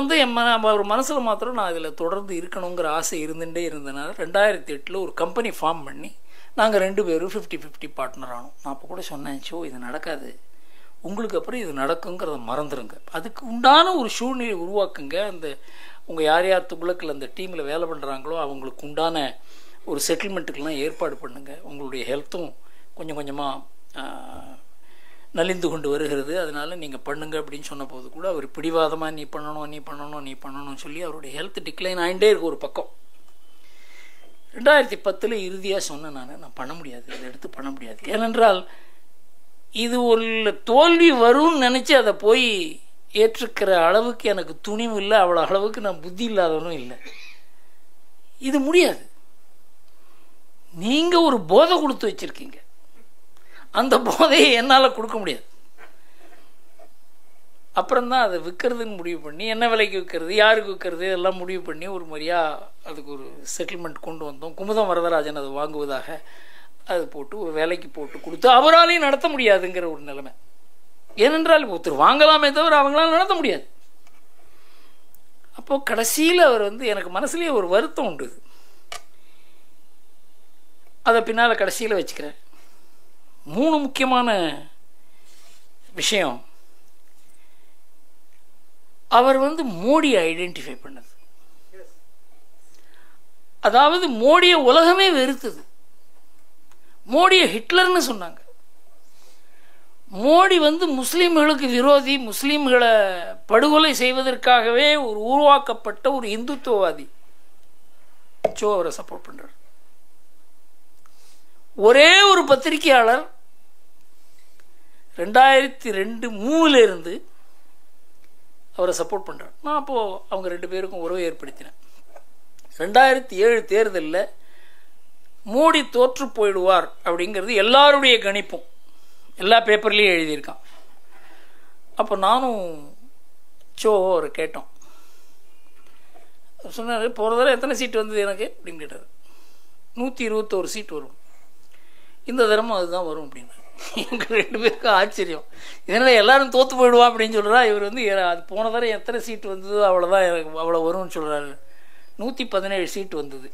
ஒரு மனசில் மாத்திரம் நான் இதில் தொடர்ந்து இருக்கணுங்கிற ஆசை இருந்துகிட்டே இருந்தனால 2008 ஒரு கம்பெனி ஃபார்ம் பண்ணி நாங்கள் 2 பேரும் 50-50 பார்ட்னர் ஆனோம். நான் அப்போ கூட சொன்னேன், சோ இது நடக்காது, உங்களுக்கு அப்புறம் இது நடக்குங்கிறத மறந்துடுங்க, அதுக்கு உண்டான ஒரு சூழ்நிலை உருவாக்குங்க, அந்த உங்கள் யார் துக்ளக்கில் அந்த டீமில் வேலை பண்ணுறாங்களோ அவங்களுக்கு உண்டான ஒரு செட்டில்மெண்ட்டுக்கெல்லாம் ஏற்பாடு பண்ணுங்கள், உங்களுடைய ஹெல்த்தும் கொஞ்சம் கொஞ்சமாக நலிந்து கொண்டு வருகிறது, அதனால் நீங்கள் பண்ணுங்க அப்படின்னு சொன்ன போது கூட அவர் பிடிவாதமாக நீ பண்ணணும்னு சொல்லி அவருடைய ஹெல்த் டிக்ளைன் ஆகிட்டே இருக்கு ஒரு பக்கம். 2010 இறுதியாக சொன்னேன், நான் பண்ண முடியாது, இதை எடுத்து பண்ண முடியாது, ஏனென்றால் இது ஒரு தோல்வி வரும்னு நினச்சி அதை போய் ஏற்றுக்கிற அளவுக்கு எனக்கு துணிவு இல்லை, அவ்வளோ அளவுக்கு நான் புத்தி இல்லாதவனும் இல்லை, இது முடியாது. நீங்கள் ஒரு போதை கொடுத்து வச்சுருக்கீங்க, அந்த போதையை என்னால் கொடுக்க முடியாது. அப்புறம்தான் அதை விற்கிறதுன்னு முடிவு பண்ணி என்ன விலைக்கு விற்கிறது, யாருக்கு விற்கிறது எல்லாம் முடிவு பண்ணி ஒரு முறையாக அதுக்கு ஒரு செட்டில்மெண்ட் கொண்டு வந்தோம். குமுதம் வரதராஜன் அதை வாங்குவதாக அது போட்டு ஒரு வேலைக்கு போட்டு கொடுத்து அவராலையும் நடத்த முடியாதுங்கிற ஒரு நிலைமை. ஏனென்றால் ஒருத்தர் வாங்கலாமே தவிர அவங்களால நடத்த முடியாது. அப்போது கடைசியில் அவர் எனக்கு மனசுலேயே ஒரு வருத்தம் உண்டு, அதை பின்னால் கடைசியில் வச்சுக்கிறேன். 3 முக்கியமான விஷயம். அவர் மோடியை ஐடென்டிஃபை பண்ணது, அதாவது மோடியை உலகமே வெறுத்தது, மோடியை ஹிட்லர்னு சொன்னாங்க. மோடி முஸ்லீம்களுக்கு விரோதி, முஸ்லீம்களை படுகொலை செய்வதற்காகவே ஒரு உருவாக்கப்பட்ட ஒரு இந்துத்துவவாதி. சோ அவரை சப்போர்ட் பண்றார். ஒரே ஒரு பத்திரிகையாளர் 2002-3 இருந்து அவரை சப்போர்ட் பண்ணுறார். நான் அப்போது அவங்க 2 பேருக்கும் உறவு ஏற்படுத்தினேன். 2007 தேர்தலில் மோடி தோற்று போயிடுவார் அப்படிங்கிறது எல்லாருடைய கணிப்பும், எல்லா பேப்பர்லேயும் எழுதியிருக்கான். அப்போ நானும் ஸோ ஒரு கேட்டோம். சொன்னார், போகிற தடவை எத்தனை சீட் வந்தது எனக்கு அப்படின்னு கேட்டார். 121 சீட் வரும், இந்த தடவை அதுதான் வரும் அப்படின்னு. எங்கள் 2 பேருக்கும் ஆச்சரியம். இதனால் எல்லோரும் தோற்று போயிடுவான் அப்படின்னு சொல்கிறா. இவர் வந்து அது போன தடவை எத்தனை சீட் வந்ததோ அவ்வளோதான், எனக்கு அவ்வளோ வரும்னு சொல்கிறாரு. 117 சீட் வந்தது.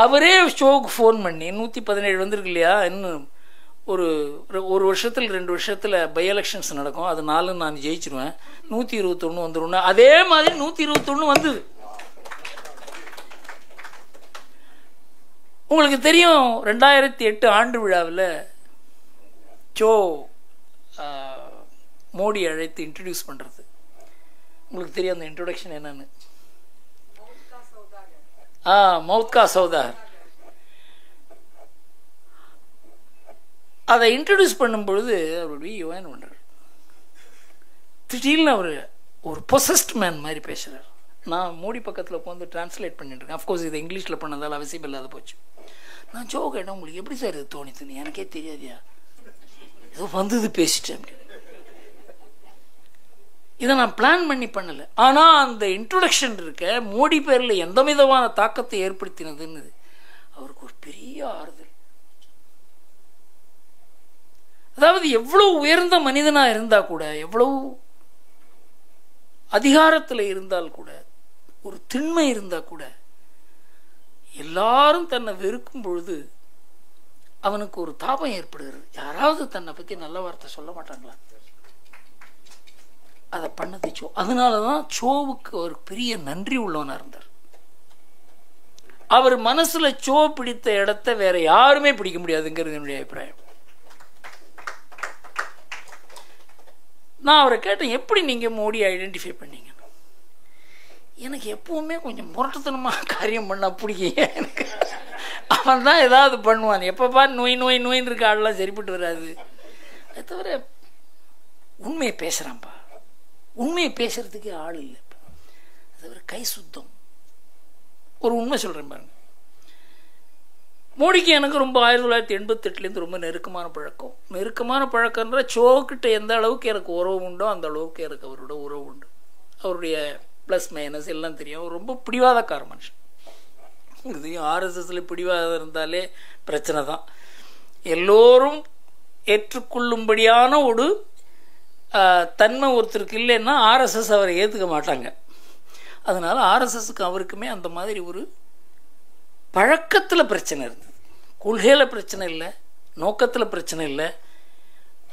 அவரே ஷோவுக்கு ஃபோன் பண்ணி 117 வந்திருக்கு இல்லையா, இன்னும் ஒரு வருஷத்தில் 2 வருஷத்தில் பை எலெக்ஷன்ஸ் நடக்கும், அது 4 நான் ஜெயிச்சிருவேன், 121 வந்துடும். அதே மாதிரி 121 வந்தது. உங்களுக்கு தெரியும் 2008 ஆண்டு விழாவில் ஜோ மோடி அழைத்து இன்ட்ரடியூஸ் பண்ணுறது. உங்களுக்கு தெரியும் அந்த இன்ட்ரோடக்ஷன் என்னன்னு? மவுத்கா சௌதார். அதை இன்ட்ரடியூஸ் பண்ணும்பொழுது அவருடைய யோகன் பண்ணுறார். திடீர்னு அவர் ஒரு பொசஸ்ட் மேன் மாதிரி பேசுகிறார். நான் மோடி பக்கத்தில் உட்காந்து டிரான்ஸ்லேட் பண்ணிட்டு இருக்கேன். அஃப்கோர்ஸ் இதை இங்கிலீஷில் பண்ணதால் அவசியம் இல்லாத போச்சு. நான் ஜோ கேட்டேன், உங்களுக்கு எப்படி சார் இது தோணித்துன்னு? எனக்கே தெரியாதியா, ஏதோ வந்தது பேசிட்டேன். இதை நான் பிளான் பண்ணி பண்ணலை. ஆனால் அந்த இன்ட்ரோடக்ஷன் இருக்க மோடி பேரில் எந்த விதமான தாக்கத்தை ஏற்படுத்தினதுன்னு அவருக்கு ஒரு பெரிய ஆறுதல். அதாவது எவ்வளவு உயர்ந்த மனிதனாக இருந்தால் கூட, எவ்வளவு அதிகாரத்தில் இருந்தால் கூட, ஒரு திண்மை இருந்தால் கூட, எல்லாரும் தன்னை வெறுக்கும் பொழுது அவனுக்கு ஒரு தாபம் ஏற்படுகிறது. யாராவது தன்னை பற்றி நல்ல வார்த்தை சொல்ல மாட்டாங்களா? அதை பண்ணது சோ. அதனால தான் சோவுக்கு ஒரு பெரிய நன்றி உள்ளவனாக இருந்தார். அவர் மனசில் சோ பிடித்த இடத்த வேற யாருமே பிடிக்க முடியாதுங்கிறது என்னுடைய அபிப்பிராயம். நான் அவரை கேட்டேன், எப்படி நீங்கள் மோடி ஐடென்டிஃபை பண்ணீங்க? எனக்கு எப்பவுமே கொஞ்சம் முரட்டுத்தனமாக காரியம் பண்ண பிடிக்கும். எனக்கு அவன் தான் ஏதாவது பண்ணுவான். எப்பப்பா நோய் நோய் நோயின்னு இருக்க ஆளெலாம் சரிப்பட்டு வராது. அது தவிர உண்மையை பேசுகிறான்ப்பா, உண்மையை பேசுறதுக்கு ஆள் இல்லை. அது தவிர கை சுத்தம். ஒரு உண்மை சொல்கிறேன் பாருங்க, மோடிக்கு எனக்கு ரொம்ப 1988 ரொம்ப நெருக்கமான பழக்கம்ன்ற சோக்கிட்ட எந்த அளவுக்கு எனக்கு உறவு உண்டோ அந்த அளவுக்கு எனக்கு அவரோட உறவு உண்டு. அவருடைய ப்ளஸ் மைனஸ் எல்லாம் தெரியும். அவர் ரொம்ப பிடிவாதக்கார மனுஷன். இதையும் ஆர்எஸ்எஸ்ல பிடிவாதம் இருந்தாலே பிரச்சனை தான். எல்லோரும் ஏற்றுக்கொள்ளும்படியான ஒரு தன்மை ஒருத்தருக்கு இல்லைன்னா ஆர்எஸ்எஸ் அவரை ஏற்றுக்க மாட்டாங்க. அதனால் ஆர்எஸ்எஸ்க்கு அவருக்குமே அந்த மாதிரி ஒரு பழக்கத்தில் பிரச்சனை இருந்தது. கொள்கையில் பிரச்சனை இல்லை, நோக்கத்தில் பிரச்சனை இல்லை,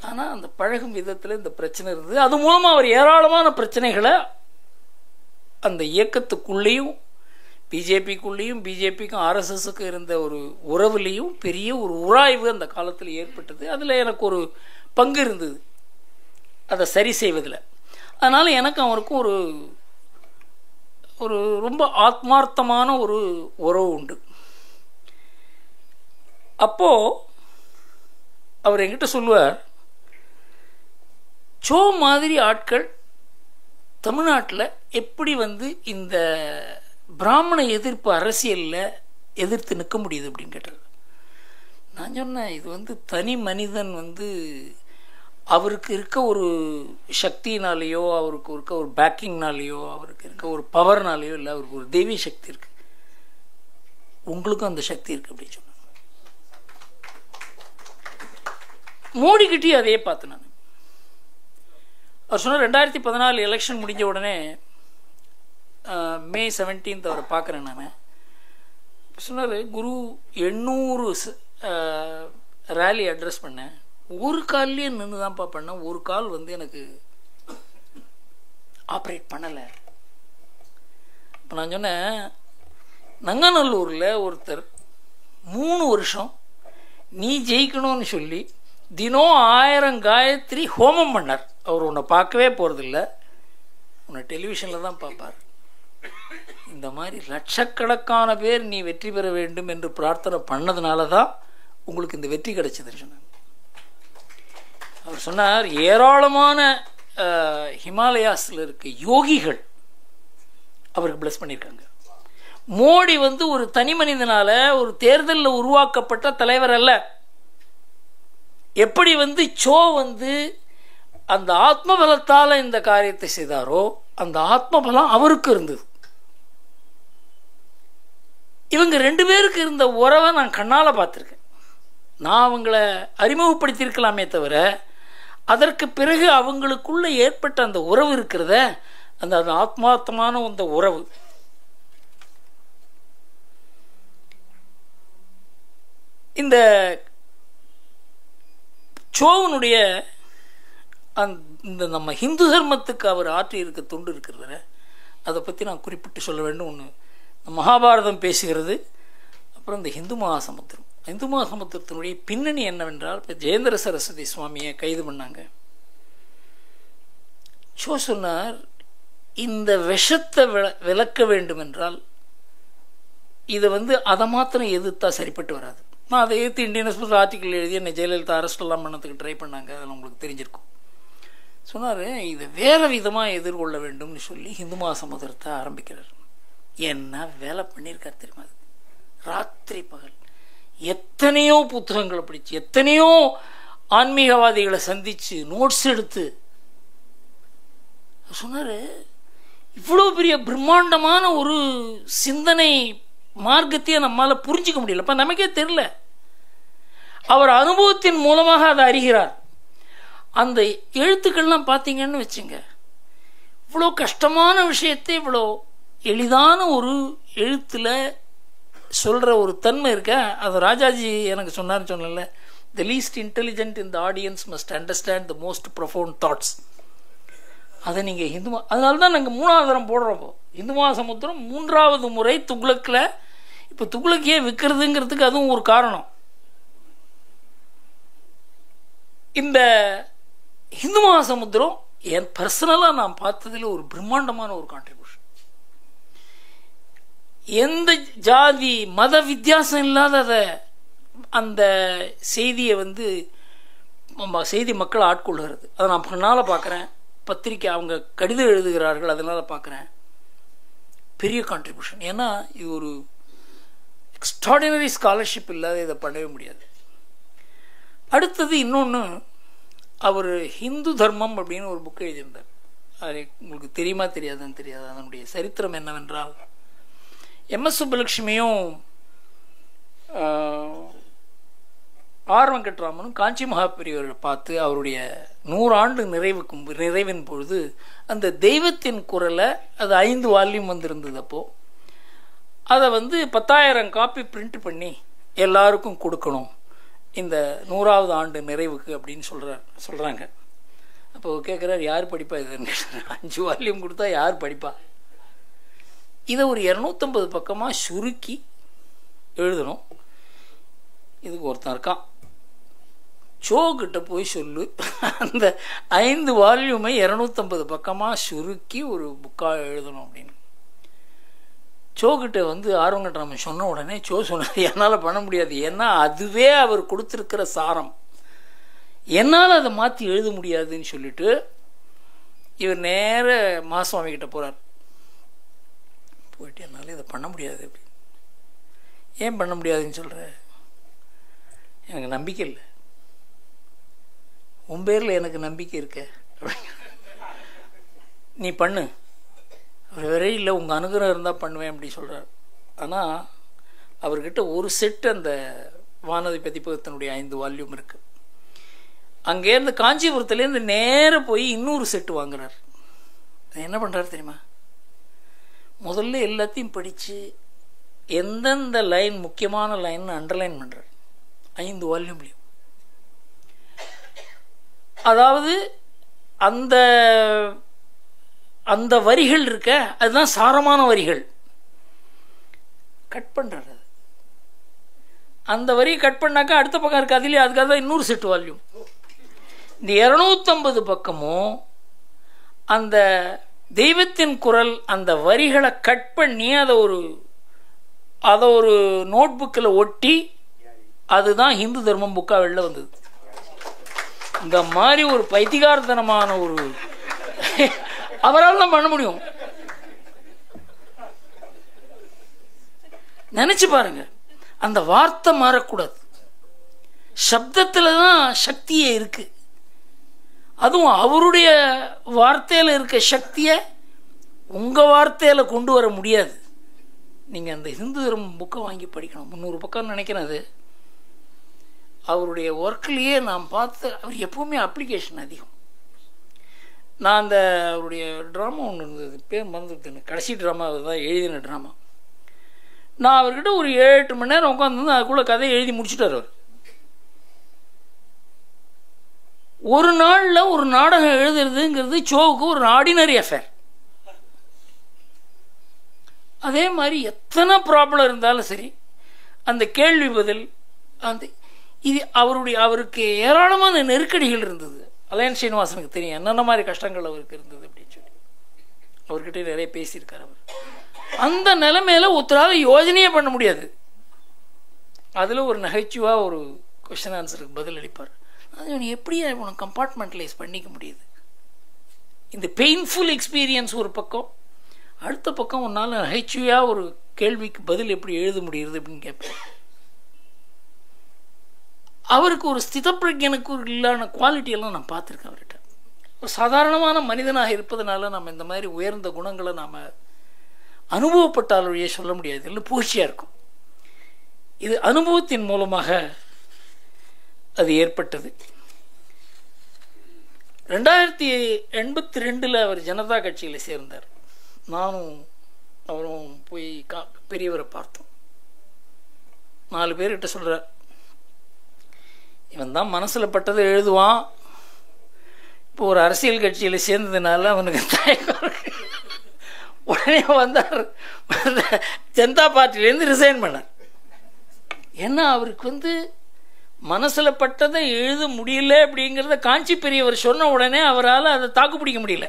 ஆனால் அந்த பழகும் விதத்தில் இந்த பிரச்சனை இருந்தது. அது மூலமாக அவர் ஏராளமான பிரச்சனைகளை அந்த இயக்கத்துக்குள்ளேயும் பிஜேபிக்குள்ளேயும் பிஜேபிக்கும் ஆர்எஸ்எஸ்க்கும் இருந்த ஒரு உறவுலேயும் பெரிய ஒரு உராய்வு அந்த காலத்தில் ஏற்பட்டது. அதில் எனக்கு ஒரு பங்கு இருந்தது அதை சரி செய்வதில். அதனால் எனக்கு அவருக்கும் ஒரு ஒரு ரொம்ப ஆத்மார்த்தமான ஒரு உறவு உண்டு. அப்போது அவர் என்கிட்ட சொல்லுவார், சோ மாதிரி ஆட்கள் தமிழ்நாட்டில் எப்படி இந்த பிராமண எதிர்ப்பு அரசியலில் எதிர்த்து நிற்க முடியுது அப்படின்னு கேட்டார். நான் சொன்னேன், இது தனி மனிதன் அவருக்கு இருக்க ஒரு சக்தினாலேயோ, அவருக்கு இருக்க ஒரு பேக்கிங்னாலேயோ, அவருக்கு இருக்க ஒரு பவர்னாலேயோ இல்லை, அவருக்கு ஒரு தெய்வீக சக்தி இருக்கு. உங்களுக்கும் அந்த சக்தி இருக்கு அப்படின்னு சொன்னாங்க. மோடிக்கிட்டேயும் அதையே பார்த்து நான் அவர் சொன்னார், 2014 எலெக்ஷன் முடிஞ்ச உடனே May 17 அவரை பார்க்குறேன் நான். சொன்னார், குரு 800 ரேலி அட்ரஸ் பண்ணேன், ஒரு கால்லேயே நின்று தான்ப்பா பண்ணேன், ஒரு கால் எனக்கு ஆப்ரேட் பண்ணலை. இப்போ நான் சொன்னேன், நங்கநல்லூரில் ஒருத்தர் 3 வருஷம் நீ ஜெயிக்கணும்னு சொல்லி தினம் 1000 காயத்ரி ஹோமம் பண்ணார். அவர் உன்னை பார்க்கவே போகிறதில்ல, உன்னை டெலிவிஷனில் தான் பார்ப்பார். இந்த மாதிரி லட்சக்கணக்கான பேர் நீ வெற்றி பெற வேண்டும் என்று பிரார்த்தனை பண்ணதுனால தான் உங்களுக்கு இந்த வெற்றி கிடைச்சதுன்னு சொன்னார். அவர் சொன்னார், ஏராளமான ஹிமாலயாஸில் இருக்க யோகிகள் அவருக்கு பிளஸ் பண்ணியிருக்காங்க. மோடி ஒரு தனி மனிதனால ஒரு தேர்தலில் உருவாக்கப்பட்ட தலைவர் அல்ல. எப்படி சோ அந்த ஆத்மபலத்தால் இந்த காரியத்தை செய்தாரோ, அந்த ஆத்ம பலம் அவருக்கு இருந்தது. இவங்க 2 பேருக்கு இருந்த உறவை நான் கண்ணால் பார்த்துருக்கேன். நான் அவங்கள அறிமுகப்படுத்தியிருக்கலாமே தவிர அதற்கு பிறகு அவங்களுக்குள்ள ஏற்பட்ட அந்த உறவு இருக்கிறத, அந்த ஆத்மார்த்தமான அந்த உறவு, இந்த சோவனுடைய இந்த நம்ம ஹிந்து தர்மத்துக்கு அவர் ஆற்றி இருக்க தொண்டு இருக்கிறத அதை பற்றி நான் குறிப்பிட்டு சொல்ல வேண்டும். ஒன்று மகாபாரதம் பேசுகிறது, அப்புறம் இந்த ஹிந்து மகாசமுத்திரம். இந்து மகாசமுத்திரத்தினுடைய பின்னணி என்னவென்றால், இப்போ ஜெயேந்திர சரஸ்வதி சுவாமியை கைது பண்ணாங்க. சொன்னார், இந்த விஷத்தை விளக்க வேண்டும் என்றால் இதை அதை மாத்திரம் எதிர்த்தா சரிப்பட்டு வராது. நான் அதை எதிர்த்து இந்தியன் எக்ஸ்பிரஸ் ஆர்டிக்கல் எழுதி என்னை ஜெயலலிதா அரெஸ்டெல்லாம் பண்ணதுக்கு ட்ரை பண்ணாங்க. அதில் உங்களுக்கு தெரிஞ்சிருக்கும். சொன்னார், இதை வேறு விதமாக எதிர்கொள்ள வேண்டும்னு சொல்லி ஹிந்து மகாசமுத்திரத்தை ஆரம்பிக்கிறார். என்ன வேலை பண்ணியிருக்கார் தெரியுமா? அது ராத்திரி பகல் எத்தனையோ புத்தகங்களை படித்து, எத்தனையோ ஆன்மீகவாதிகளை சந்தித்து, நோட்ஸ் எடுத்து சொன்னார், இவ்வளோ பெரிய பிரம்மாண்டமான ஒரு சிந்தனை மார்க்கத்தையே நம்மளால் புரிஞ்சிக்க முடியல. இப்போ நமக்கே தெரியல. அவர் அனுபவத்தின் மூலமாக அதை அறிகிறார். அந்த எழுத்துக்கள்லாம் பார்த்தீங்கன்னு வச்சுங்க, இவ்வளோ கஷ்டமான விஷயத்தை இவ்வளோ எளிதான ஒரு எழுத்தில் சொல்கிற ஒரு தன்மை இருக்க. அது ராஜாஜி எனக்கு சொன்னார்னு சொன்னல, the least intelligent in the audience must understand the most profound thoughts. அதை நீங்கள் அதனால தான் நாங்கள் 3வது தரம் போடுறப்போ ஹிந்து மகாசமுத்திரம் 3வது முறை துக்ளக்கில். இப்போ துக்ளக்கே விற்கிறதுங்கிறதுக்கு அதுவும் ஒரு காரணம். இந்த ஹிந்து மகாசமுத்திரம் என் பர்சனலாக நான் பார்த்ததில் ஒரு பிரம்மாண்டமான ஒரு கான்ட்ரிபியூஷன். எந்த ஜாதி மத வித்தியாசம் இல்லாத அந்த செய்தியை செய்தி மக்கள் ஆட்கொள்கிறது. அதை நான் கண்ணால் பார்க்குறேன். பத்திரிக்கை அவங்க கடிதம் எழுதுகிறார்கள், அதனால் பார்க்குறேன். பெரிய கான்ட்ரிபியூஷன். ஏன்னா இது ஒரு எக்ஸ்ட்ராடினரி ஸ்காலர்ஷிப் இல்லாத இதை பண்ணவே முடியாது. அடுத்தது இன்னொன்று, அவர் ஹிந்து தர்மம் அப்படின்னு ஒரு புக் எழுதியிருந்தார். அது உங்களுக்கு தெரியுமா தெரியாதுன்னு தெரியாது. அதனுடைய சரித்திரம் என்னவென்றால், எம்எஸ் சுப்புலட்சுமியும் ஆர் வெங்கட்ராமனும் காஞ்சி மகாபெரியவரை பார்த்து அவருடைய 100 ஆண்டு நிறைவின் பொழுது அந்த தெய்வத்தின் குரலை, அது 5 வால்யூம் வந்திருந்தது. அப்போது அதை 10,000 காப்பி பிரிண்ட் பண்ணி எல்லாருக்கும் கொடுக்கணும் இந்த 100வது ஆண்டு நிறைவுக்கு அப்படின்னு சொல்கிறாங்க. அப்போ கேட்குறாரு, யார் படிப்பா இதுன்னு? 5 வால்யூம் கொடுத்தா யார் படிப்பா? இதை ஒரு 250 பக்கமாக சுருக்கி எழுதணும். இதுக்கு ஒருத்தன் இருக்கான், சோக்கிட்ட போய் சொல்லு, அந்த 5 வால்யூமை 250 பக்கமாக சுருக்கி ஒரு புக்காக எழுதணும் அப்படின்னு. சோக்கிட்ட ஆர் வெங்கட்ராமன் சொன்ன உடனே சொன்னார், என்னால் பண்ண முடியாது. ஏன்னா அதுவே அவர் கொடுத்துருக்கிற சாரம், என்னால் அதை மாற்றி எழுத முடியாதுன்னு சொல்லிட்டு இவர் நேர மாசுவாமி கிட்ட போகிறார். போயிட்டு என்னால் இதை பண்ண முடியாது அப்படின்னு. ஏன் பண்ண முடியாதுன்னு சொல்கிற? எனக்கு நம்பிக்கை இல்லை. உன் பேரில் எனக்கு நம்பிக்கை இருக்க, நீ பண்ணு. வேறே இல்லை, உங்கள் அனுகிரகம் இருந்தால் பண்ணுவேன் அப்படி சொல்கிறார். ஆனால் அவர்கிட்ட ஒரு செட்டு அந்த வானதி பதிப்பகத்தினுடைய 5 வால்யூம் இருக்குது. அங்கேருந்து காஞ்சிபுரத்துலேருந்து நேராக போய் இன்னொரு செட்டு வாங்குறார். என்ன பண்ணுறாரு தெரியுமா? முதல்ல எல்லாத்தையும் படித்து எந்தெந்த லைன் முக்கியமான லைன் அண்டர்லைன் பண்ணுறார் 5 வால்யூம்லையும். அதாவது அந்த அந்த வரிகள் இருக்க, அதுதான் சாரமான வரிகள். கட் பண்ணுறாரு. அந்த வரியை கட் பண்ணாக்கா அடுத்த பக்கம் இருக்குது, அதுலேயே அதுக்காக தான் இன்னொரு செட்டு வால்யூம். இந்த 250 பக்கமும் அந்த தெய்வத்தின் குரல் அந்த வரிகளை கட் பண்ணி அதை ஒரு நோட் புக்கில் ஒட்டி, அதுதான் ஹிந்து தர்மம் புக்காக வெளில வந்தது. இந்த மாதிரி ஒரு பைத்திகார்த்தனமான ஒரு அவரால் தான் பண்ண முடியும். நினைச்சு பாருங்க, அந்த வார்த்தை மாறக்கூடாது. சப்தத்துல தான் சக்தியே இருக்கு. அதுவும் அவருடைய வார்த்தையில இருக்க சக்தியை உங்கள் வார்த்தையில் கொண்டு வர முடியாது. நீங்கள் அந்த ஹிந்து தர்மம் புக்கை வாங்கி படிக்கணும். 300 பக்கம்னு நினைக்கிறேன். அது அவருடைய ஒர்க்லேயே நான் பார்த்து அவர் எப்போவுமே அப்ளிகேஷன் அதிகம். நான் அந்த அவருடைய ட்ராமா ஒன்று இருந்தது, பேர் மறந்துவிட்டேன், கடைசி ட்ராமா அதுதான் எழுதின ட்ராமா. நான் அவர்கிட்ட ஒரு 7-8 மணி நேரம் உட்காந்து அதுக்குள்ளே கதையை எழுதி முடிச்சுட்டார் அவர். ஒரு நாளில் ஒரு நாடகம் எழுதுறதுங்கிறது ஷோவுக்கு ஒரு ஆர்டினரி அஃபேர். அதே மாதிரி எத்தனை ப்ராப்ளம் இருந்தாலும் சரி, அந்த கேள்வி பதில், அந்த இது அவருக்கு ஏராளமான நெருக்கடிகள் இருந்தது. அலையன் ஸ்ரீனிவாசனுக்கு தெரியும் என்னென்ன மாதிரி கஷ்டங்கள் அவருக்கு இருந்தது அப்படின்னு சொல்லி. அவர்கிட்ட நிறைய பேசியிருக்கார் அவர். அந்த நிலைமையில ஒருத்தரால யோஜனையே பண்ண முடியாது. அதில் ஒரு நகைச்சுவாக ஒரு கொஸ்டின் ஆன்சருக்கு பதில் அளிப்பார். அது எப்படி உனக்கு கம்பார்ட்மெண்டலைஸ் பண்ணிக்க முடியுது? இந்த பெயின்ஃபுல் எக்ஸ்பீரியன்ஸ் ஒரு பக்கம், அடுத்த பக்கம் ஒன்றால் நகைச்சுவையாக ஒரு கேள்விக்கு பதில் எப்படி எழுத முடியுது அப்படின்னு கேட்பேன். அவருக்கு ஒரு ஸ்திதப்பிரஜனுக்கு ஒரு இல்லாத குவாலிட்டியெல்லாம் நான் பார்த்துருக்கேன் அவர்கிட்ட. ஒரு சாதாரணமான மனிதனாக இருப்பதனால நம்ம இந்த மாதிரி உயர்ந்த குணங்களை நாம் அனுபவப்பட்டால் வழியே சொல்ல முடியாது, இல்லை பூச்சியாக இருக்கும். இது அனுபவத்தின் மூலமாக அது ஏற்பட்டது. 1982 அவர் ஜனதா கட்சியில் சேர்ந்தார். நானும் அவரும் போய் பெரியவரை பார்த்தோம். 4 பேர்கிட்ட சொல்கிறார், இவன் தான் மனசில் பட்டதை எழுதுவான், இப்போ ஒரு அரசியல் கட்சியில் சேர்ந்ததுனால அவனுக்கு தயக்கம் இருக்கு. உடனே வந்தார், ஜனதா பார்ட்டிலேருந்து ரிசைன் பண்ணார். ஏன்னா அவருக்கு மனசில் பட்டதை எழுத முடியல அப்படிங்கிறத காஞ்சி பெரியவர் சொன்ன உடனே அவரால் அதை தாக்கு பிடிக்க முடியல.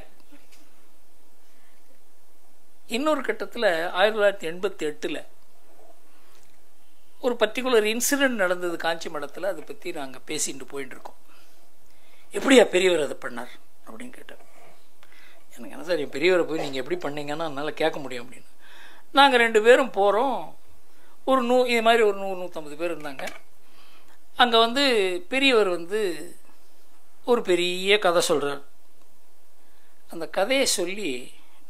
இன்னொரு கட்டத்தில் 1988 ஒரு பர்டிகுலர் இன்சிடெண்ட் நடந்தது காஞ்சி மடத்தில். அதை பற்றி நாங்கள் பேசிட்டு போயிட்டு இருக்கோம். எப்படியா பெரியவர் அதை பண்ணார் அப்படின்னு கேட்டார். எனக்கு என்ன சார், என் பெரியவரை போய் நீங்கள் எப்படி பண்ணீங்கன்னா என்னால் கேட்க முடியும் அப்படின்னு. நாங்கள் 2 பேரும் போகிறோம். ஒரு இது மாதிரி ஒரு 100-150 பேர் இருந்தாங்க. அங்கே பெரியவர் ஒரு பெரிய கதை சொல்கிறார். அந்த கதையை சொல்லி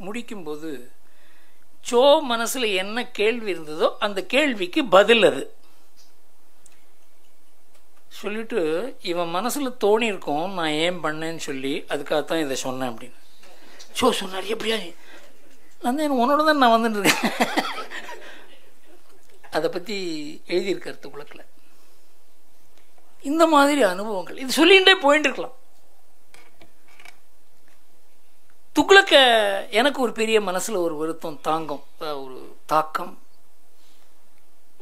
முடிக்கும்போது சோ மனசில் என்ன கேள்வி இருந்ததோ அந்த கேள்விக்கு பதில் அது சொல்லிட்டு, இவன் மனசில் தோணி இருக்கும் நான் ஏன் பண்ணேன்னு சொல்லி, அதுக்காகத்தான் இதை சொன்னேன் அப்படின்னு சோ சொன்னார். எப்படியா உன்னோட தான் நான் வந்துட்டு இருக்கேன். அதை பற்றி எழுதியிருக்கார் துக்ளக்கில். இந்த மாதிரி அனுபவங்கள் இது சொல்லிகிட்டே போயிட்டு இருக்கலாம். துக்ளக்க எனக்கு ஒரு பெரிய மனசில் ஒரு வருத்தம் தாங்கும், ஒரு தாக்கம்,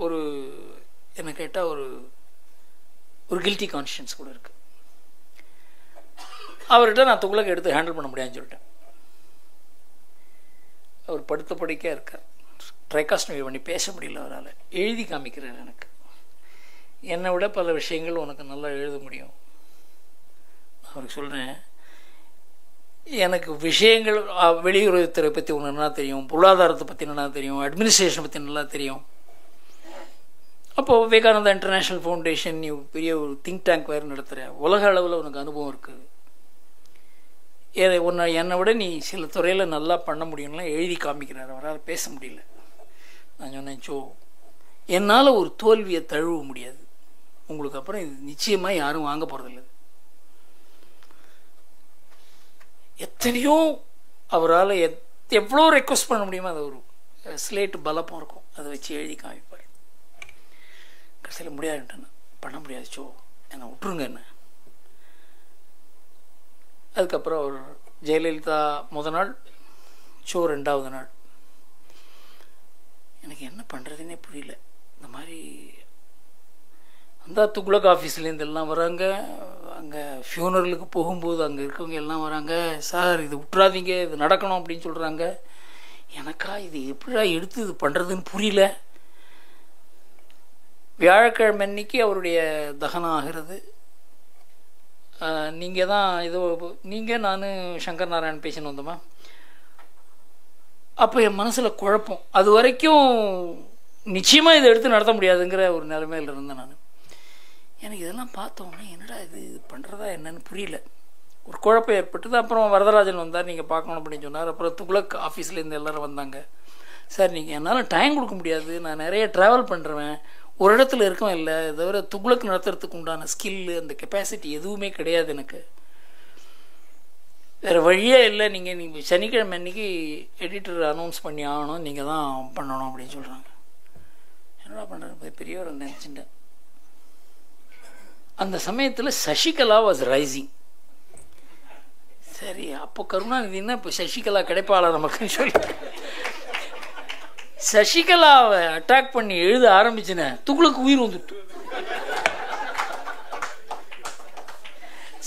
ஒரு என்ன கேட்டால் ஒரு கில்ட்டி கான்ஷியன்ஸ் கூட இருக்கு. அவர்கிட்ட நான் துக்ளக்க எடுத்து ஹேண்டில் பண்ண முடியாதுன்னு சொல்லிட்டேன். அவர் படுத்த படுக்கையா இருக்கார். ட்ரைகாஸ்டமி பண்ணி பேச முடியல அவரால். எழுதி காமிக்கிறார். எனக்கு என்னை விட பல விஷயங்கள் உனக்கு நல்லா எழுத முடியும். அவருக்கு சொல்கிறேன், எனக்கு விஷயங்கள் வெளியுறவுத்துறை பற்றி ஒன்று நல்லா தெரியும், பொருளாதாரத்தை பற்றி நல்லா தெரியும், அட்மினிஸ்ட்ரேஷன் பற்றி நல்லா தெரியும். அப்போது விவேகானந்தா இன்டர்நேஷ்னல் ஃபவுண்டேஷன் நீ பெரிய ஒரு திங்க் டேங்க் வேறு நடத்துகிற, உலக அளவில் உனக்கு அனுபவம் இருக்குது, என்னை விட நீ சில துறையில் நல்லா பண்ண முடியும்லாம் எழுதி காமிக்கிறார். அவரால் பேச முடியல. நான் சொன்னேன், சோ என்னால் ஒரு தோல்வியை தழுவ முடியாது, உங்களுக்கு அப்புறம் இது நிச்சயமாக யாரும் வாங்க போகிறதில்லை. எத்தனையோ அவரால் எவ்வளோ ரெக்வஸ்ட் பண்ண முடியுமோ அது ஒரு ஸ்லேட்டு பலப்பம் இருக்கும், அதை வச்சு எழுதி காமிப்பார். கடைசியில் முடியாதுன்ட்டேன், பண்ண முடியாது சோ என்னை விட்டுருங்க என்ன. அதுக்கப்புறம் அவர் ஜெயலலிதா முதல் நாள், ஷோ 2வது நாள். எனக்கு என்ன பண்ணுறதுன்னே புரியல. இந்த மாதிரி அந்த துக்ளக் ஆஃபீஸ்லேருந்து எல்லாம் வராங்க, அங்கே ஃபியூனரலுக்கு போகும்போது அங்கே இருக்கவங்க எல்லாம் வராங்க, சார் இது விட்டுறாதீங்க, இது நடக்கணும் அப்படின்னு சொல்கிறாங்க. எனக்கா இது எப்படிடா எடுத்து இது பண்ணுறதுன்னு புரியல. வியாழக்கிழமை அன்னைக்கு அவருடைய தகனம் ஆகிறது. நீங்கள் தான் இதோ நீங்கள் நான் சங்கர் நாராயண் பேசின்னு வந்தோமா. அப்போ என் மனசில் குழப்பம். அது வரைக்கும் நிச்சயமாக இதை எடுத்து நடத்த முடியாதுங்கிற ஒரு நிலைமையில் இருந்தேன் நான். எனக்கு இதெல்லாம் பார்த்தோன்னே என்னடா இது பண்ணுறதா என்னன்னு புரியல. ஒரு குழப்பம் ஏற்பட்டது. அப்புறம் வரதராஜன் வந்தார், நீங்கள் பார்க்கணும் அப்படின்னு சொன்னார். அப்புறம் துக்ளக் ஆஃபீஸ்லேருந்து எல்லோரும் வந்தாங்க. சார் நீங்கள் என்னால் டைம் கொடுக்க முடியாது, நான் நிறைய ட்ராவல் பண்ணுறேன், ஒரு இடத்துல இருக்கவும் இல்லை, தவிர துக்ளக் நடத்துறதுக்கு உண்டான ஸ்கில்லு அந்த கெப்பாசிட்டி எதுவுமே கிடையாது எனக்கு, வேறு வழியே இல்லை, நீங்கள் சனிக்கிழமை அன்றைக்கி எடிட்டர் அனௌன்ஸ் பண்ணி ஆகணும், நீங்கள் தான் பண்ணணும் அப்படின்னு சொல்கிறாங்க. என்னடா பண்ணுறது, பெரியவர் நினச்சிட்டேன். அந்த சமயத்தில் சசிகலா வாஸ் ரைசிங். சரி, அப்போ கருணாநிதினா இப்போ சசிகலா கிடைப்பாளா நமக்குன்னு சொல்லி சசிகலாவை அட்டாக் பண்ணி எழுத ஆரம்பிச்சுன துக்ளக்கு உயிர் வந்துட்டு.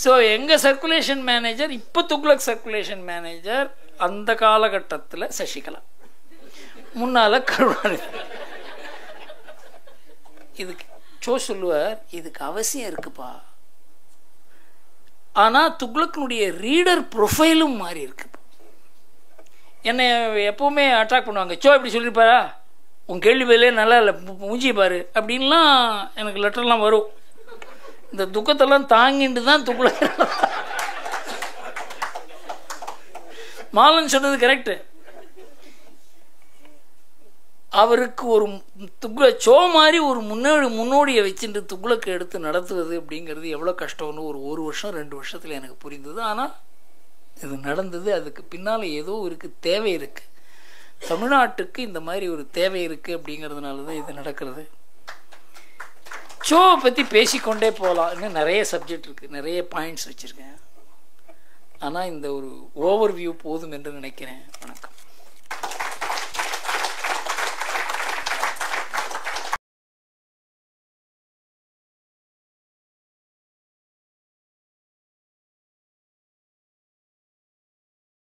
ஸோ எங்கள் சர்க்குலேஷன் மேனேஜர், இப்போ துக்ளக் சர்க்குலேஷன் மேனேஜர், அந்த காலகட்டத்தில் சசிகலா, முன்னால் கருணாநிதி. இதுக்கு சொல்லுவார், இதுக்கு அவசியம் இருக்குப்பா, ஆனால் துக்ளக்கினுடைய ரீடர் ப்ரொஃபைலும் மாறி இருக்கு. என்னை எப்போவுமே அட்ராக்ட் பண்ணுவாங்க, இப்படி சொல்லியிருப்பாரா, உன் கேள்வி பதிலே நல்லா இல்லை, மூஞ்சி பாரு அப்படின்லாம் எனக்கு லெட்டர்லாம் வரும். இந்த துக்கத்தெல்லாம் தாங்கிட்டு தான் துக்ளக். மாலன் சொன்னது கரெக்டு. அவருக்கு ஒரு மாதிரி ஒரு முன்னோடியை வச்சுட்டு துக்ளக்கை எடுத்து நடத்துவது அப்படிங்கிறது எவ்வளோ கஷ்டம்னு ஒரு வருஷம் 2 வருஷத்தில் எனக்கு புரிந்தது. ஆனால் இது நடந்தது. அதுக்கு பின்னால் ஏதோ தேவை இருக்குது, தமிழ்நாட்டுக்கு இந்த மாதிரி ஒரு தேவை இருக்குது அப்படிங்கிறதுனால தான் இது நடக்கிறது. ஷோவை பற்றி பேசிக்கொண்டே போகலாம், இன்னும் நிறைய சப்ஜெக்ட் இருக்குது, நிறைய பாயிண்ட்ஸ் வச்சுருக்கேன். ஆனால் இந்த ஒரு ஓவர்வியூ போதும் என்று நினைக்கிறேன். வணக்கம்.